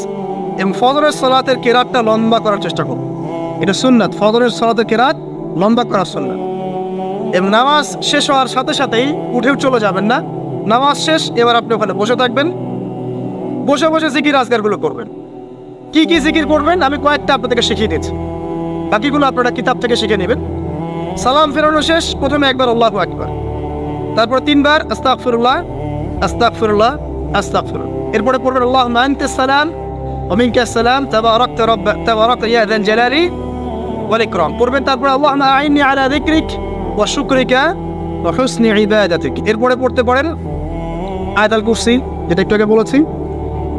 এবং ফজরের সালাতের কেরাতটা লম্বা করার চেষ্টা করুন। এটা সুন্নাত, ফজরের সালাতের কেরাত লম্বা করার সুন্নাত। এবং নামাজ শেষ হওয়ার সাথে সাথেই উঠেও চলে যাবেন না। নামাজ শেষ, এবার আপনি ওখানে বসে থাকবেন, বসে বসে জিকির আজকারগুলো করবেন। কি কি জিকির করবেন আমি কয়েকটা আপনাদেরকে শিখিয়ে দিচ্ছি, বাকিগুলো আপনারা কিতাব থেকে শিখে নেবেন। সালাম ফেরানো শেষ, প্রথমে একবার আল্লাহু আকবার, তারপর 3 বার আস্তাগফিরুল্লাহ আস্তাগফিরুল্লাহ আস্তাগফিরুল্লাহ। এরপরে পড়বেন আল্লাহুম্মা আনতাস সালাম ওয়া মিনকাস সালাম তাবারাকতা ইয়া যাল জালালি ওয়াল ইকরাম পড়বেন। তারপর আল্লাহুম্মা আইন্নি আলা যিকরিক ওয়া শুকরিকা ওয়া হুসনি ইবাদাতিক। এরপরে পড়তে পারেন আয়াতুল কুরসি, যেটা একটু আগে বলেছি,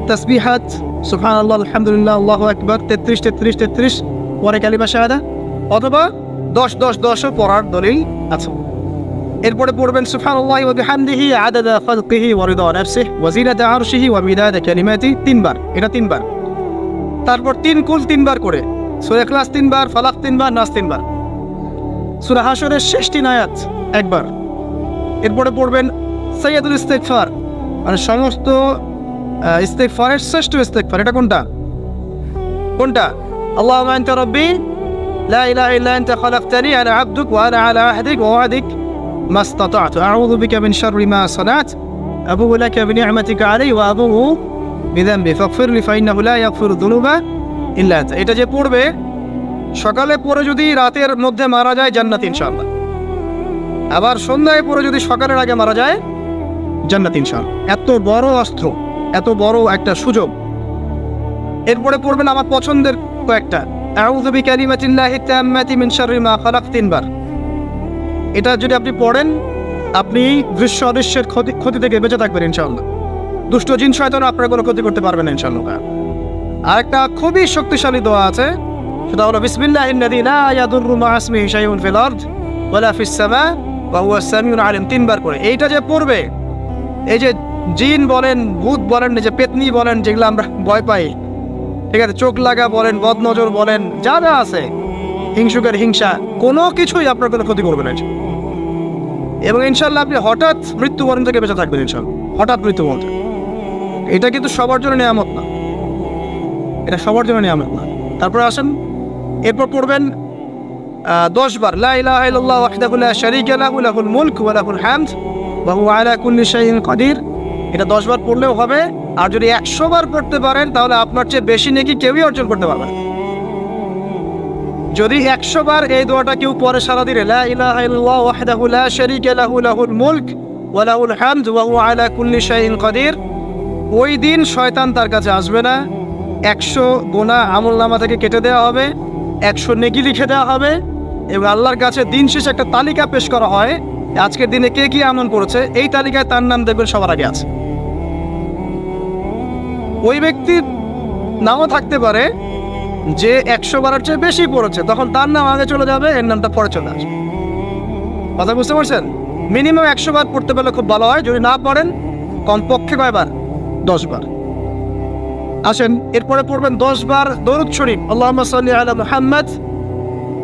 তাসবিহাত সুবহানাল্লাহ আলহামদুলিল্লাহ আল্লাহু আকবার 33 33 33 পরে কালিমা শাহাদা, অথবা 10 10 10 পড়ার দলিল আছে। এরপরে পড়বেন সুবহানাল্লাহি ওয়া বিহামদিহি আদাদা খালকিহি ওয়া রিদা নাফসিহি ওয়া জিনাতা আরশিহি ওয়া মিদাদা কালিমাতিহি 3 বার, এটা 3 বার। তারপর 3 কুল 3 বার করে, সূরা ইখলাস 3 বার, ফালাক 3 বার, নাস 3 বার, সূরা হাশরের শেষ 3 আয়াত একবার। এরপরে পড়বেন সাইয়্যিদুল ইস্তিগফার, মানে সমস্ত ইস্তিগফারের শ্রেষ্ঠ ইস্তিগফার। এটা কোনটা? কোনটা? আল্লাহুম্মা আনতা রাব্বি লা ইলাহা ইল্লা আনতা খালাকতানি আনা আবদুক ওয়া আনা আলা আহদিক ওয়া ওয়াদিক মাস্তাতা'তু আউযু বিকা মিন শাররি মা সানা'তু আবুউ লাকা বিনি'মাতিকা আলাইয়া ওয়া আবুউ বিযানবি ফাগফিরলি ফাইন্নাহু লা ইয়াগফিরু যুনুবা ইল্লা আনতা। এটা যে পড়বে সকালে পড়ে যদি রাতের মধ্যে মারা যায় জান্নাত ইনশাআল্লাহ, আবার সন্ধ্যায় পড়ে যদি সকালের আগে মারা যায় জান্নাত ইনশাআল্লাহ। এত বড় অস্ত্র, এত বড় একটা সুযোগ। এরপরে পড়বেন আমার পছন্দের কয়েকটা, আউযু বিকালিমাতিল্লাহি তাম্মাতি মিন শাররি মা খালাক 3 বার। এটা যদি আপনি পড়েন আপনি দৃশ্য অদৃশ্যের ক্ষতি থেকে বেঁচে থাকবেন ইনশাআল্লাহ। দুষ্ট জিন শয়তান আপনার কোনো ক্ষতি করতে পারবে না ইনশাআল্লাহ। আরেকটা খুবই শক্তিশালী দোয়া আছে, সেটা হলো বিসমিল্লাহিল্লাযী লা ইয়াদুররু মা ইসমিহি শাইউন ফিল আরদ ওয়ালা ফিস সামা ওয়া হুয়াস সামিউল আলিম 3 বার করে। এইটা যে পড়বে, এই যে জিন বলেন, ভূত বলেন, যে পেতনি বলেন, যেগুলো আমরা ভয় পাই, ঠিক আছে, চোখ লাগা বলেন, বদনজর বলেন, যা যা আছে, হিংসুকের হিংসা, কোনো কিছুই আপনার কোনো ক্ষতি করবে না। এবং ইনশাআল্লাহ আপনি হঠাৎ মৃত্যুবরণ থেকে বেঁচে থাকবেন ইনশাআল্লাহ। হঠাৎ মৃত্যুবরণ, এটা কিন্তু সবার জন্য নিয়ামত না, এটা সবার জন্য নিয়ামত না। তারপরে আসেন, এরপর পড়বেন 10 বার লা ইলাহা ইল্লাল্লাহু ওয়াহদাহু লা শারীকা লাহু লাহুল মুলকু ওয়া লাহুল হামদ ওয়া হুয়া আলা কুল্লি শাইইন কাদির। এটা 10 বার পড়লেও হবে। আর যদি 100 বার পড়তে পারেন তাহলে আপনার চেয়ে বেশি নেকি কেউই অর্জন করতে পারবে না। যদি 100 বার এই দোয়াটা কেউ পরে সারাদিনে লা ইলাহা ইল্লাল্লাহু ওয়াহদাহু লা শারীকা লাহু লাহুল মুলক ওয়া লাহুল হামদু ওয়া হুয়া আলা কুল্লি শাইইন কাদির, ওই দিন শয়তান তার কাছে আসবে না। 100 গুনাহ আমলনামা থেকে কেটে দেওয়া হবে, 100 নেকি লিখে দেওয়া হবে এবং আল্লাহর কাছে দিন শেষে একটা তালিকা পেশ করা হয়, আজকের দিনে কে কি আমল করেছে, এই তালিকায় তার নাম দেখবেন সবার আগে আছে। ওই ব্যক্তির নামও থাকতে পারে যে 100 বারের চেয়ে বেশি পড়েছে, তখন তার নাম আগে চলে যাবে, এর নামটা পরে চলে আসবে। কথা বুঝতে পারছেন? মিনিমাম 100 বার পড়তে পারলে খুব ভালো হয়, যদি না পড়েন কমপক্ষে কয়বার? 10 বার। আসেন এরপরে পড়বেন 10 বার দরুদ শরীফ, আল্লাহুম্মা সাল্লি আলা মুহাম্মাদ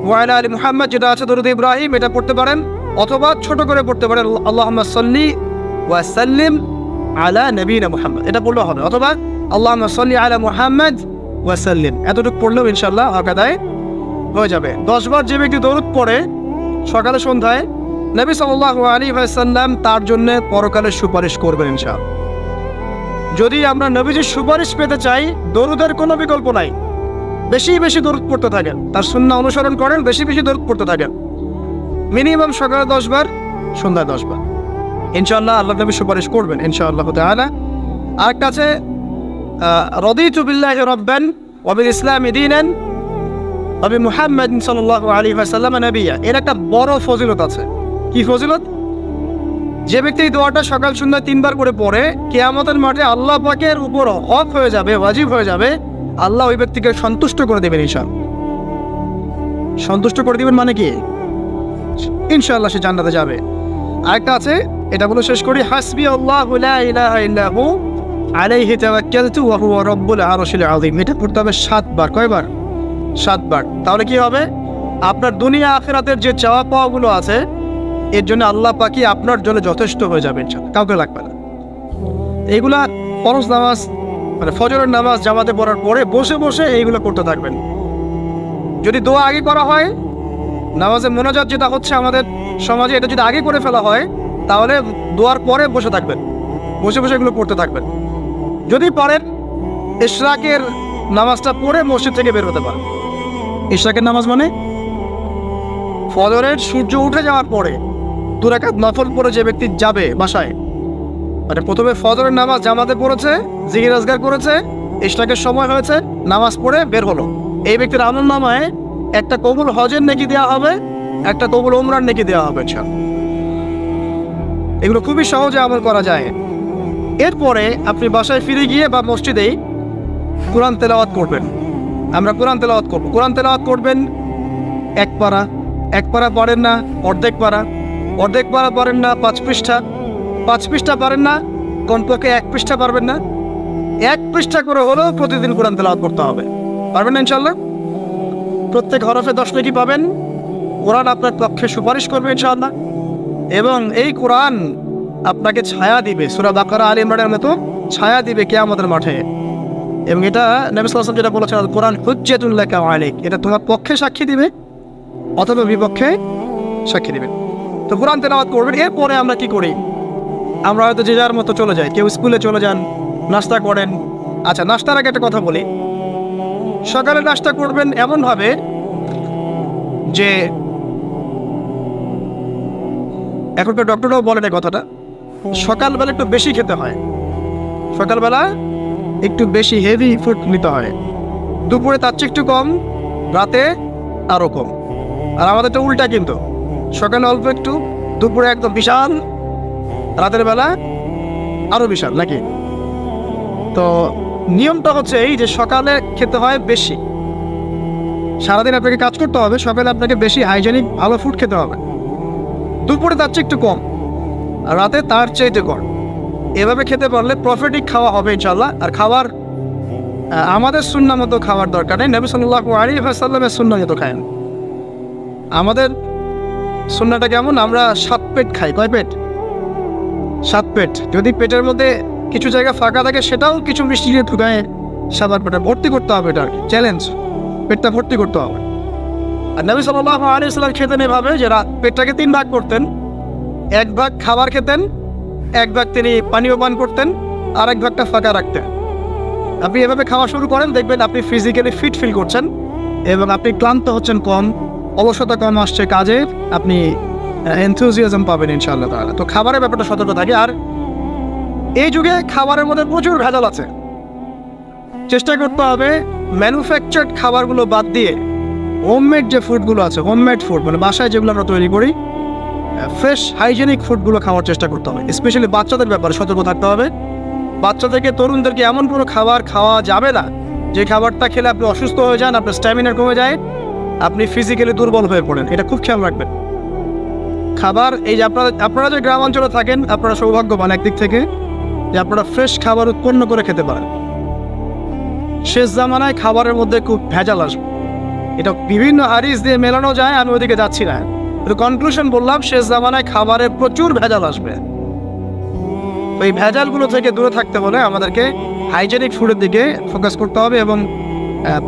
ওয়া আলা আলি মুহাম্মাদ, যেটা আছে দরুদ ইব্রাহিম, এটা পড়তে পারেন, অথবা ছোট করে পড়তে পারেন আল্লাহুম্মা সাল্লি ওয়া সাল্লিম আলা নবিয়িনা মুহাম্মদ, এটা পড়লেও হবে, অথবা আল্লাহুম্মা সাল্লি আলা মুহাম্মাদ ওয়া সাল্লিম, এতটুকু পড়লেও ইনশাআল্লাহ আকাদায় হয়ে যাবে। 10 বার যে ব্যক্তি দরুদ পড়ে সকালে সন্ধ্যায়, নবী সাল্লাল্লাহু আলাইহি ওয়াসাল্লাম তার জন্য পরকালে সুপারিশ করবেন ইনশাআল্লাহ। যদি আমরা নবীজির সুপারিশ পেতে চাই, দরুদের কোনো বিকল্প নাই, বেশি বেশি দরুদ পড়তে থাকেন, তার সুন্নাহ অনুসরণ করেন, বেশি বেশি দরুদ পড়তে থাকেন, মিনিমাম সকালে 10 বার, সন্ধ্যায় 10 বার, ইনশাআল্লাহ আল্লাহ নবী সুপারিশ করবেন ইনশাআল্লাহ তাআলা। আরেকটা আছে রাদিতু বিল্লাহি রাব্বান ওয়া বিল ইসলামি দীনান ওয়া বি মুহাম্মাদিন সাল্লাল্লাহু আলাইহি ওয়াসাল্লাম নবিয়্যা, এর একটা বড় ফজিলত আছে। কি ফজিলত? যে ব্যক্তি এই দোয়াটা সকাল সন্ধ্যা 3 বার করে পড়ে, কিয়ামতের মাঠে আল্লাহ পাকের উপর হক হয়ে যাবে, ওয়াজিব হয়ে যাবে, আল্লাহ ওই ব্যক্তিকে সন্তুষ্ট করে দেবেন ইনশাআল্লাহ। সন্তুষ্ট করে দিবেন মানে কি? ইনশাআল্লাহ সে জান্নাতে যাবে। আরেকটা আছে, এটা বলে শেষ করি, হাসবি আল্লাহু লা ইলাহা ইল্লা হু আলাইহি তাওয়াক্কালতু ওয়া হুয়া রাব্বুল আরশিল আযীম, এটা পড়তে হবে 7 বার। কয়বার? 7 বার। তাহলে কি হবে? আপনার দুনিয়া আখিরাতের যে চাওয়া পাওয়াগুলো আছে, এর জন্য আল্লাহ পাকি আপনার জন্য যথেষ্ট হয়ে যাবে ইনশাআল্লাহ, কাউকে লাগবে না। এইগুলা ফরজ নামাজ মানে ফজরের নামাজ জামাতে পড়ার পরে বসে বসে এইগুলো করতে থাকবেন। যদি দোয়া আগে করা হয়, নামাজে মোনাজাত যেটা হচ্ছে আমাদের সমাজে, এটা যদি আগে করে ফেলা হয়, তাহলে দোয়ার পরে বসে থাকবেন, বসে বসে এগুলো করতে থাকবেন। যদি পারেন ইশরাকের নামাজটা পড়ে মসজিদ থেকে বের হতে পারেন। ইশরাকের নামাজ মানে ফজরের সূর্য উঠে যাওয়ার পরে 2 রাকাত নফল পড়ে যে ব্যক্তি যাবে বাসায়, মানে প্রথমে ফজরের নামাজ জামাতে পড়েছে, জিকির আজকার করেছে, ইশরাকের সময় হয়েছে, নামাজ পড়ে বের হলো, এই ব্যক্তির আমলনামায় একটা কবুল হজের নেকি দেওয়া হবে, একটা কবুল উমরার নেকি দেওয়া হবে। এগুলো খুবই সহজে আমল করা যায়। এরপরে আপনি বাসায় ফিরে গিয়ে বা মসজিদেই কোরআন তেলাওয়াত করবেন। আমরা কোরআন তেলাওয়াত করব। কোরআন তেলাওয়াত করবেন 1 পারা, 1 পারা পারেন না অর্ধেক পারা, অর্ধেক পারা পারেন না 5 পৃষ্ঠা, 5 পৃষ্ঠা পারেন না কমপক্ষে 1 পৃষ্ঠা পারবেন না, 1 পৃষ্ঠা করে হলেও প্রতিদিন কোরআন তেলাওয়াত করতে হবে। পারবেন না ইনশাআল্লাহ? প্রত্যেক হরফে 10 নেকি পাবেন। কোরআন আপনার পক্ষে সুপারিশ করবে ইনশাআল্লাহ, এবং এই কোরআন আপনাকে ছায়া দিবে, সূরা বাকারা আলে ইমরানের মতো ছায়া দিবে কিয়ামতের মাঠে। এবং এটা নবী সাল্লাল্লাহু আলাইহি ওয়াসাল্লাম যেটা বলেছেন, কোরআন হুজ্জাতুল লাকা ওয়া আলাইক, এটা তোমার পক্ষে সাক্ষী দিবে অথবা বিপক্ষে সাক্ষী দিবে। তো কোরআন তেলাওয়াত করবেন। এরপরে আমরা কি করি? আমরা হয়তো যে যার মতো চলে যাই, কেউ স্কুলে চলে যান, নাস্তা করেন। আচ্ছা, নাস্তার আগে একটা কথা বলি, সকালে নাস্তা করবেন এমনভাবে যে, এখনকার ডক্টররাও বলেন এই কথাটা, সকালবেলা একটু বেশি খেতে হয়, সকালবেলা একটু বেশি হেভি ফুড নিতে হয়, দুপুরে তার চেয়ে একটু কম, রাতে আরও কম। আর আমাদের তো উল্টা, কিন্তু সকালে অল্প একটু, দুপুরে একদম বিশাল, রাতের বেলা আরও বিশাল, নাকি? তো নিয়মটা হচ্ছে এই যে সকালে খেতে হয় বেশি, সারাদিন আপনাকে কাজ করতে হবে, সকালে আপনাকে বেশি হাইজেনিক ভালো ফুড খেতে হবে, দুপুরে তার চেয়ে একটু কম, আর রাতে তার চাইতে কম। এভাবে খেতে পারলে প্রফিটিক খাওয়া হবে ইনশাআল্লাহ। আর খাবার আমাদের সুন্নাহ মতো খাওয়ার দরকার নেই, নবী সাল্লাল্লাহু আলাইহি ওয়াসাল্লামের সুন্নাহ মতো খায়েন। আমাদের সুন্নাহটা কেমন? আমরা 7 পেট খাই। কয় পেট? 7 পেট। যদি পেটের মধ্যে কিছু জায়গা ফাঁকা থাকে, সেটাও কিছু মিষ্টি দিয়ে ঢুকায় 7 পেটে ভর্তি করতে হবে। এটা চ্যালেঞ্জ, পেটটা ভর্তি করতে হবে। আর নবী সাল্লাল্লাহু আলাইহি ওয়াসাল্লাম খেতেন এভাবে যে পেটটাকে 3 ভাগ করতেন, 1 ভাগ খাবার খেতেন, 1 ভাগ তিনি পানীয় পান করতেন, আর 1 ভাগটা ফাঁকা রাখতেন। আপনি এভাবে খাওয়া শুরু করেন, দেখবেন আপনি ফিজিক্যালি ফিট ফিল করছেন, এবং আপনি ক্লান্ত হচ্ছেন কম, অলসতা কম আসছে কাজে, আপনি এনথুজিয়াজম পাবেন ইনশাআল্লাহ তাআলা। তো খাবারের ব্যাপারটা সতর্ক থাকে। আর এই যুগে খাবারের মধ্যে প্রচুর ভেজাল আছে। চেষ্টা করতে হবে ম্যানুফ্যাকচার্ড খাবারগুলো বাদ দিয়ে হোমমেড যে ফুডগুলো আছে, হোমমেড ফুড মানে বাসায় যেগুলো আমরা তৈরি করি, ফ্রেশ হাইজেনিক ফুডগুলো খাওয়ার চেষ্টা করতে হবে। স্পেশালি বাচ্চাদের ব্যাপারে সতর্ক থাকতে হবে। বাচ্চা থেকে তরুণদেরকে এমন কোনো খাবার খাওয়া যাবে না যে খাবারটা খেলে আপনি অসুস্থ হয়ে যান, আপনার স্ট্যামিনা কমে যায়, আপনি ফিজিক্যালি দুর্বল হয়ে পড়েন। এটা খুব খেয়াল রাখবেন। খাবার এই যে আপনারা যে গ্রাম অঞ্চলে থাকেন, আপনারা সৌভাগ্যবান একদিক থেকে যে আপনারা ফ্রেশ খাবার উৎপন্ন করে খেতে পারেন। শেষ জামানায় খাবারের মধ্যে খুব ভেজাল আসবে, এটা বিভিন্ন হাদিস দিয়ে মেলানো যায়, আমি ওদিকে যাচ্ছি না। কিন্তু কনক্লুশন বললাম, শেষ জামানায় খাবারে প্রচুর ভেজাল আসবে। তো এই ভেজালগুলো থেকে দূরে থাকতে হলে আমাদেরকে হাইজেনিক ফুডের দিকে ফোকাস করতে হবে এবং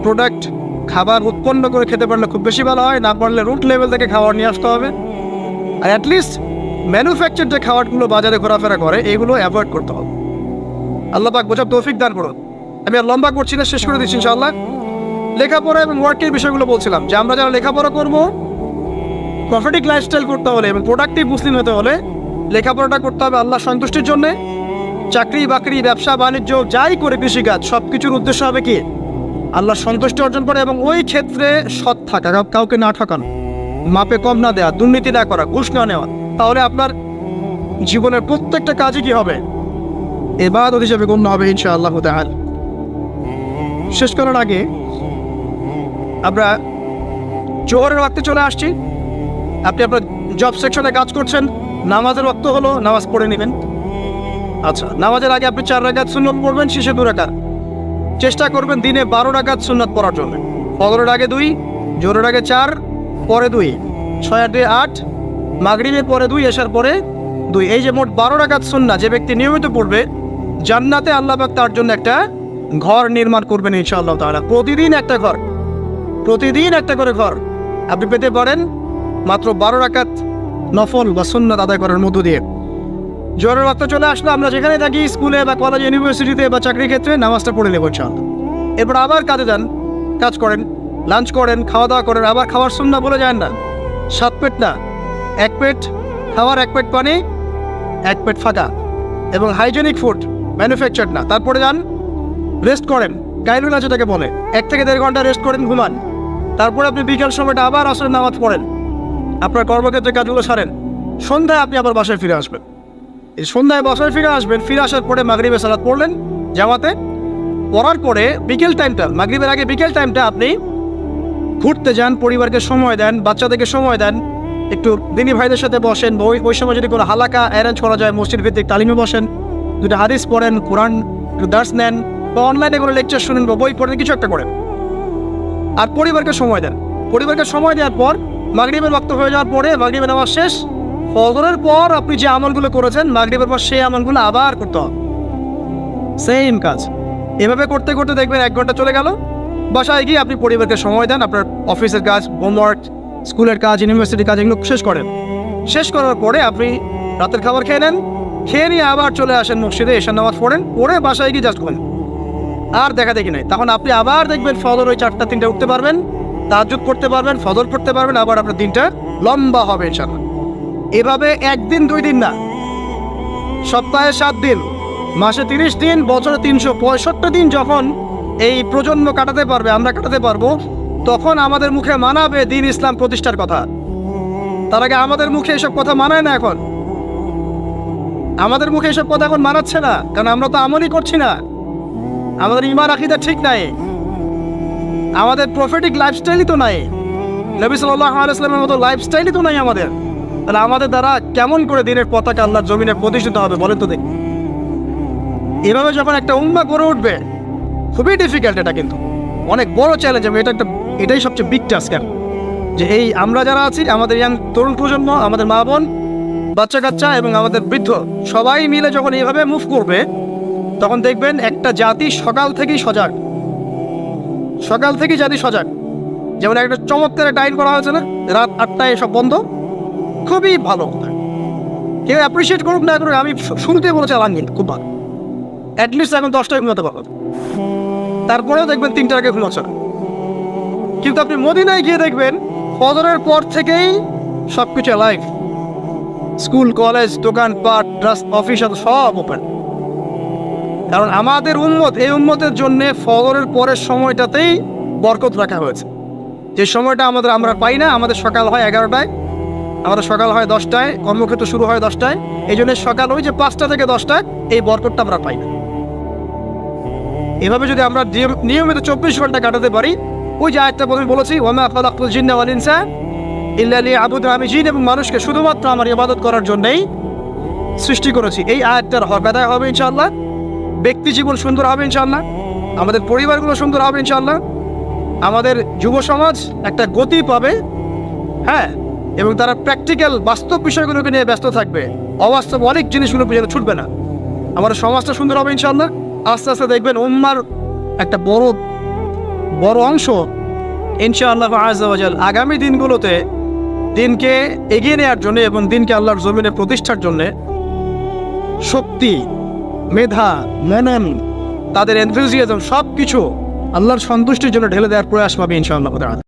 প্রোডাক্ট খাবার উৎপন্ন করে খেতে পারলে খুব বেশি ভালো হয়, না পারলে রুট লেভেল থেকে খাবার নিয়ে আসতে হবে। আর অ্যাটলিস্ট ম্যানুফ্যাকচার যে খাবারগুলো বাজারে ঘোরাফেরা করে এগুলো অ্যাভয়েড করতে হবে। আল্লাহ পাক বোঝার তৌফিক দান করুন। আমি আর লম্বা করছি না, শেষ করে দিচ্ছি ইনশাআল্লাহ। লেখাপড়া এবং ওয়ার্কের বিষয়গুলো বলছিলাম যে আমরা যারা লেখাপড়া করবো, প্রফিটিক লাইফস্টাইল করতে হলে এবং প্রোডাক্টিভ মুসলিম হতে হলে লেখাপড়াটা করতে হবে আল্লাহ সন্তুষ্টির জন্যে। চাকরি বাকরি, ব্যবসা বাণিজ্য যাই করে, কৃষিকাজ, সব কিছুর উদ্দেশ্য হবে কি আল্লাহ সন্তুষ্টি অর্জন করে এবং ওই ক্ষেত্রে সৎ থাকা, কাউকে না ঠকানো, মাপে কম না দেওয়া, দুর্নীতি না করা, ঘুষ না নেওয়া। তাহলে আপনার জীবনের প্রত্যেকটা কাজই কি হবে ইবাদত হিসেবে গণ্য হবে ইনশাআল্লাহ তাআলা। শেষ করার আগে আমরা জোহরের ওয়াক্তে চলে আসছি। আপনি আপনার জব সেকশনে কাজ করছেন, নামাজের ওয়াক্ত হলো, নামাজ পড়ে নেবেন। আচ্ছা, নামাজের আগে আপনি 4 রাকাত সুন্নত পড়বেন, শেষে 2 রাকাত। চেষ্টা করবেন দিনে 12 রাকাত সুন্নত পড়ার জন্য। ফজরের আগে 2, জোহরের আগে 4, পরে 2, 6 আর 2 8, মাগরিবের পরে 2, এশার পরে 2। এই যে মোট 12 রাকাত সুন্নাত যে ব্যক্তি নিয়মিত পড়বে, জান্নাতে আল্লাহ পাক তার জন্য একটা ঘর নির্মাণ করবেন ইনশাআল্লাহ তাআলা। প্রতিদিন একটা ঘর, প্রতিদিন একটা করে ঘর আপনি পেতে পারেন মাত্র 12 রাকাত নফল বা সুন্নাত আদায় করার মধ্য দিয়ে। জোহরের ওয়াক্ত চলে আসলো, আমরা যেখানে থাকি, স্কুলে বা কলেজ, ইউনিভার্সিটিতে বা চাকরির ক্ষেত্রে, নামাজটা পড়ে নেব ইনশাআল্লাহ। এরপর আবার কাজে যান, কাজ করেন, লাঞ্চ করেন, খাওয়া দাওয়া করেন। আবার খাওয়ার সুন্নাহ বলে যান না, 7 পেট না, 1 পেট খাওয়ার, 1 পেট পানি, 1 পেট ফাঁকা এবং হাইজেনিক ফুড, ম্যানুফ্যাকচার্ড না। তারপরে যান, রেস্ট করেন, কাইলুলা যেটাকে বলে, 1 থেকে 1.5 ঘন্টা রেস্ট করেন, ঘুমান। তারপরে আপনি বিকাল সময়টা আবার আসরের নামাজ পড়েন, আপনার কর্মক্ষেত্রে কাজগুলো সারেন। সন্ধ্যায় আপনি আবার বাসায় ফিরে আসবেন। এই সন্ধ্যায় বাসায় ফিরে আসবেন, ফিরে আসার পরে মাগরিবের সালাত পড়লেন জামাতে। পড়ার পরে বিকেল টাইমটা, মাগরিবের আগে বিকেল টাইমটা আপনি ঘুরতে যান, পরিবারকে সময় দেন, বাচ্চাদেরকে সময় দেন, একটু দিনী ভাইদের সাথে বসেন। ওই সময় যদি কোনো হালাকা অ্যারেঞ্জ করা যায়, মসজিদ ভিত্তিক তালিমে বসেন, 2টা হাদিস পড়েন, কোরআন একটু দার্স নেন, বা অনলাইনে কোনো লেকচার শুনেন বা বই পড়েন, কিছু একটা করেন। আর পরিবারকে সময় দেন। পরিবারকে সময় দেওয়ার পর মাগরিবের ওয়াক্ত হয়ে যাওয়ার পরে, মাগরিবের নামাজ শেষ, ফজরের পর আপনি যে আমলগুলো করেছেন মাগরিবের পর সেই আমলগুলো আবার করতে হবে, সেম কাজ। এভাবে করতে করতে দেখবেন 1 ঘন্টা চলে গেল। বাসায় গিয়ে আপনি পরিবারকে সময় দেন, আপনার অফিসের কাজ, হোমওয়ার্ক, স্কুলের কাজ, ইউনিভার্সিটির কাজ, এগুলো শেষ করেন। শেষ করার পরে আপনি রাতের খাবার খেয়ে নেন, খেয়ে নিয়ে আবার চলে আসেন মসজিদে, এশার নামাজ পড়েন, পড়ে বাসায় গিয়ে জাস্ট ঘুমেন, আর দেখা দেখি নাই। তখন আপনি আবার দেখবেন ফজর ওই 4টা 3টা উঠতে পারবেন, তাহাজ্জুদ করতে পারবেন, ফজর পড়তে পারবেন, আবার আপনার দিনটা লম্বা হবে ইনশাআল্লাহ। এভাবে 1 দিন 2 দিন না, সপ্তাহে 7 দিন, মাসে 30 দিন, বছরে 365 দিন যখন এই প্রজন্ম কাটাতে পারবে, আমরা কাটাতে পারবো, তখন আমাদের মুখে মানাবে দ্বীন ইসলাম প্রতিষ্ঠার কথা। তার আগে আমাদের মুখে এসব কথা মানায় না। এখন আমাদের মুখে এসব কথা এখন মানাচ্ছে না, কারণ আমরা তো আমলই করছি না, আমাদের ঈমান আকীদা ঠিক নাই, আমাদের প্রফেটিক লাইফস্টাইলই তো নাই, নবী সাল্লাল্লাহু আলাইহি ওয়াসাল্লামের মতো লাইফস্টাইলই তো নাই আমাদের। তাহলে আমাদের দ্বারা কেমন করে দ্বীনের পতাকা আল্লাহর জমিনে প্রতিষ্ঠিত হবে বলেন তো দেখি। এভাবে যখন একটা উম্মাহ গড়ে উঠবে, খুবই ডিফিকাল্ট, এটা কিন্তু অনেক বড় চ্যালেঞ্জ। এবং এটাই সবচেয়ে বিগ টাস্ক, যে এই আমরা যারা আছি, আমাদের ইয়াং তরুণ প্রজন্ম, আমাদের মা বোন, বাচ্চা কাচ্চা এবং আমাদের বৃদ্ধ, সবাই মিলে যখন এইভাবে মুভ করবে, তখন দেখবেন একটা জাতি সকাল থেকেই সজাগ, সকাল থেকেই জাতি সজাগ। যেমন একটা চমৎকার একটা আইন করা হয়েছে না, রাত 8টায় সব বন্ধ, খুবই ভালো কথা। কেউ অ্যাপ্রিসিয়েট করুক না করুক, আমি শুনতে বলেছি আলহামদুলিল্লাহ, খুব ভালো। অ্যাটলিস্ট এখন 10টায় ঘুমাতে পারবো, তারপরেও দেখবেন 3টার আগে ঘুমাচ্ছে না। কিন্তু আপনি মদিনায় গিয়ে দেখবেন ফজরের পর থেকেই সব কিছু লাইভ, স্কুল কলেজ দোকানপাট অফিস সব ওপেন। কারণ আমাদের উম্মত, এই উম্মতের জন্য ফজরের পরের সময়টাতেই বরকত রাখা হয়েছে। যে সময়টা আমরা পাই না, আমাদের সকাল হয় 11টায়, আমাদের সকাল হয় 10টায়, কর্মক্ষেত্র শুরু হয় 10টায়, এই জন্য সকাল ওই যে 5টা থেকে 10টা এই বরকতটা আমরা পাই না। এভাবে যদি আমরা নিয়মিত 24 ঘন্টা কাটাতে পারি, ওই যে আয়াতটা প্রথমে বলেছি, ওয়ামা খালাকতুল জিন্না ওয়াল ইনসা ইল্লা লিয়াবুদুন, আমি জিন এবং মানুষকে শুধুমাত্র আমার ইবাদত করার জন্যই সৃষ্টি করেছি, এই আয়াতটার হকাদায় হবে ইনশাআল্লাহ। ব্যক্তি জীবন সুন্দর হবে ইনশাআল্লাহ, আমাদের পরিবারগুলো সুন্দর হবে ইনশাআল্লাহ, আমাদের যুব সমাজ একটা গতি পাবে, হ্যাঁ, এবং তারা প্র্যাকটিক্যাল বাস্তব বিষয়গুলোকে নিয়ে ব্যস্ত থাকবে, অবাস্তব অনেক জিনিসগুলো যেন ছুটবে না। আমাদের সমাজটা সুন্দর হবে ইনশাআল্লাহ। আস্তে আস্তে দেখবেন উম্মার একটা বড় অংশ ইনশাআল্লাহ আযজা ওয়া জাল আগামী দিনগুলোতে দিনকে এগিয়ে নেওয়ার জন্য এবং দিনকে আল্লাহর জমিনে প্রতিষ্ঠার জন্য শক্তি, মেধা, মনন, তাদের এনথুজিয়াজম সব কিছু আল্লাহর সন্তুষ্টির জন্য ঢেলে দেওয়ার প্রয়াস পাবে ইনশাআল্লাহ।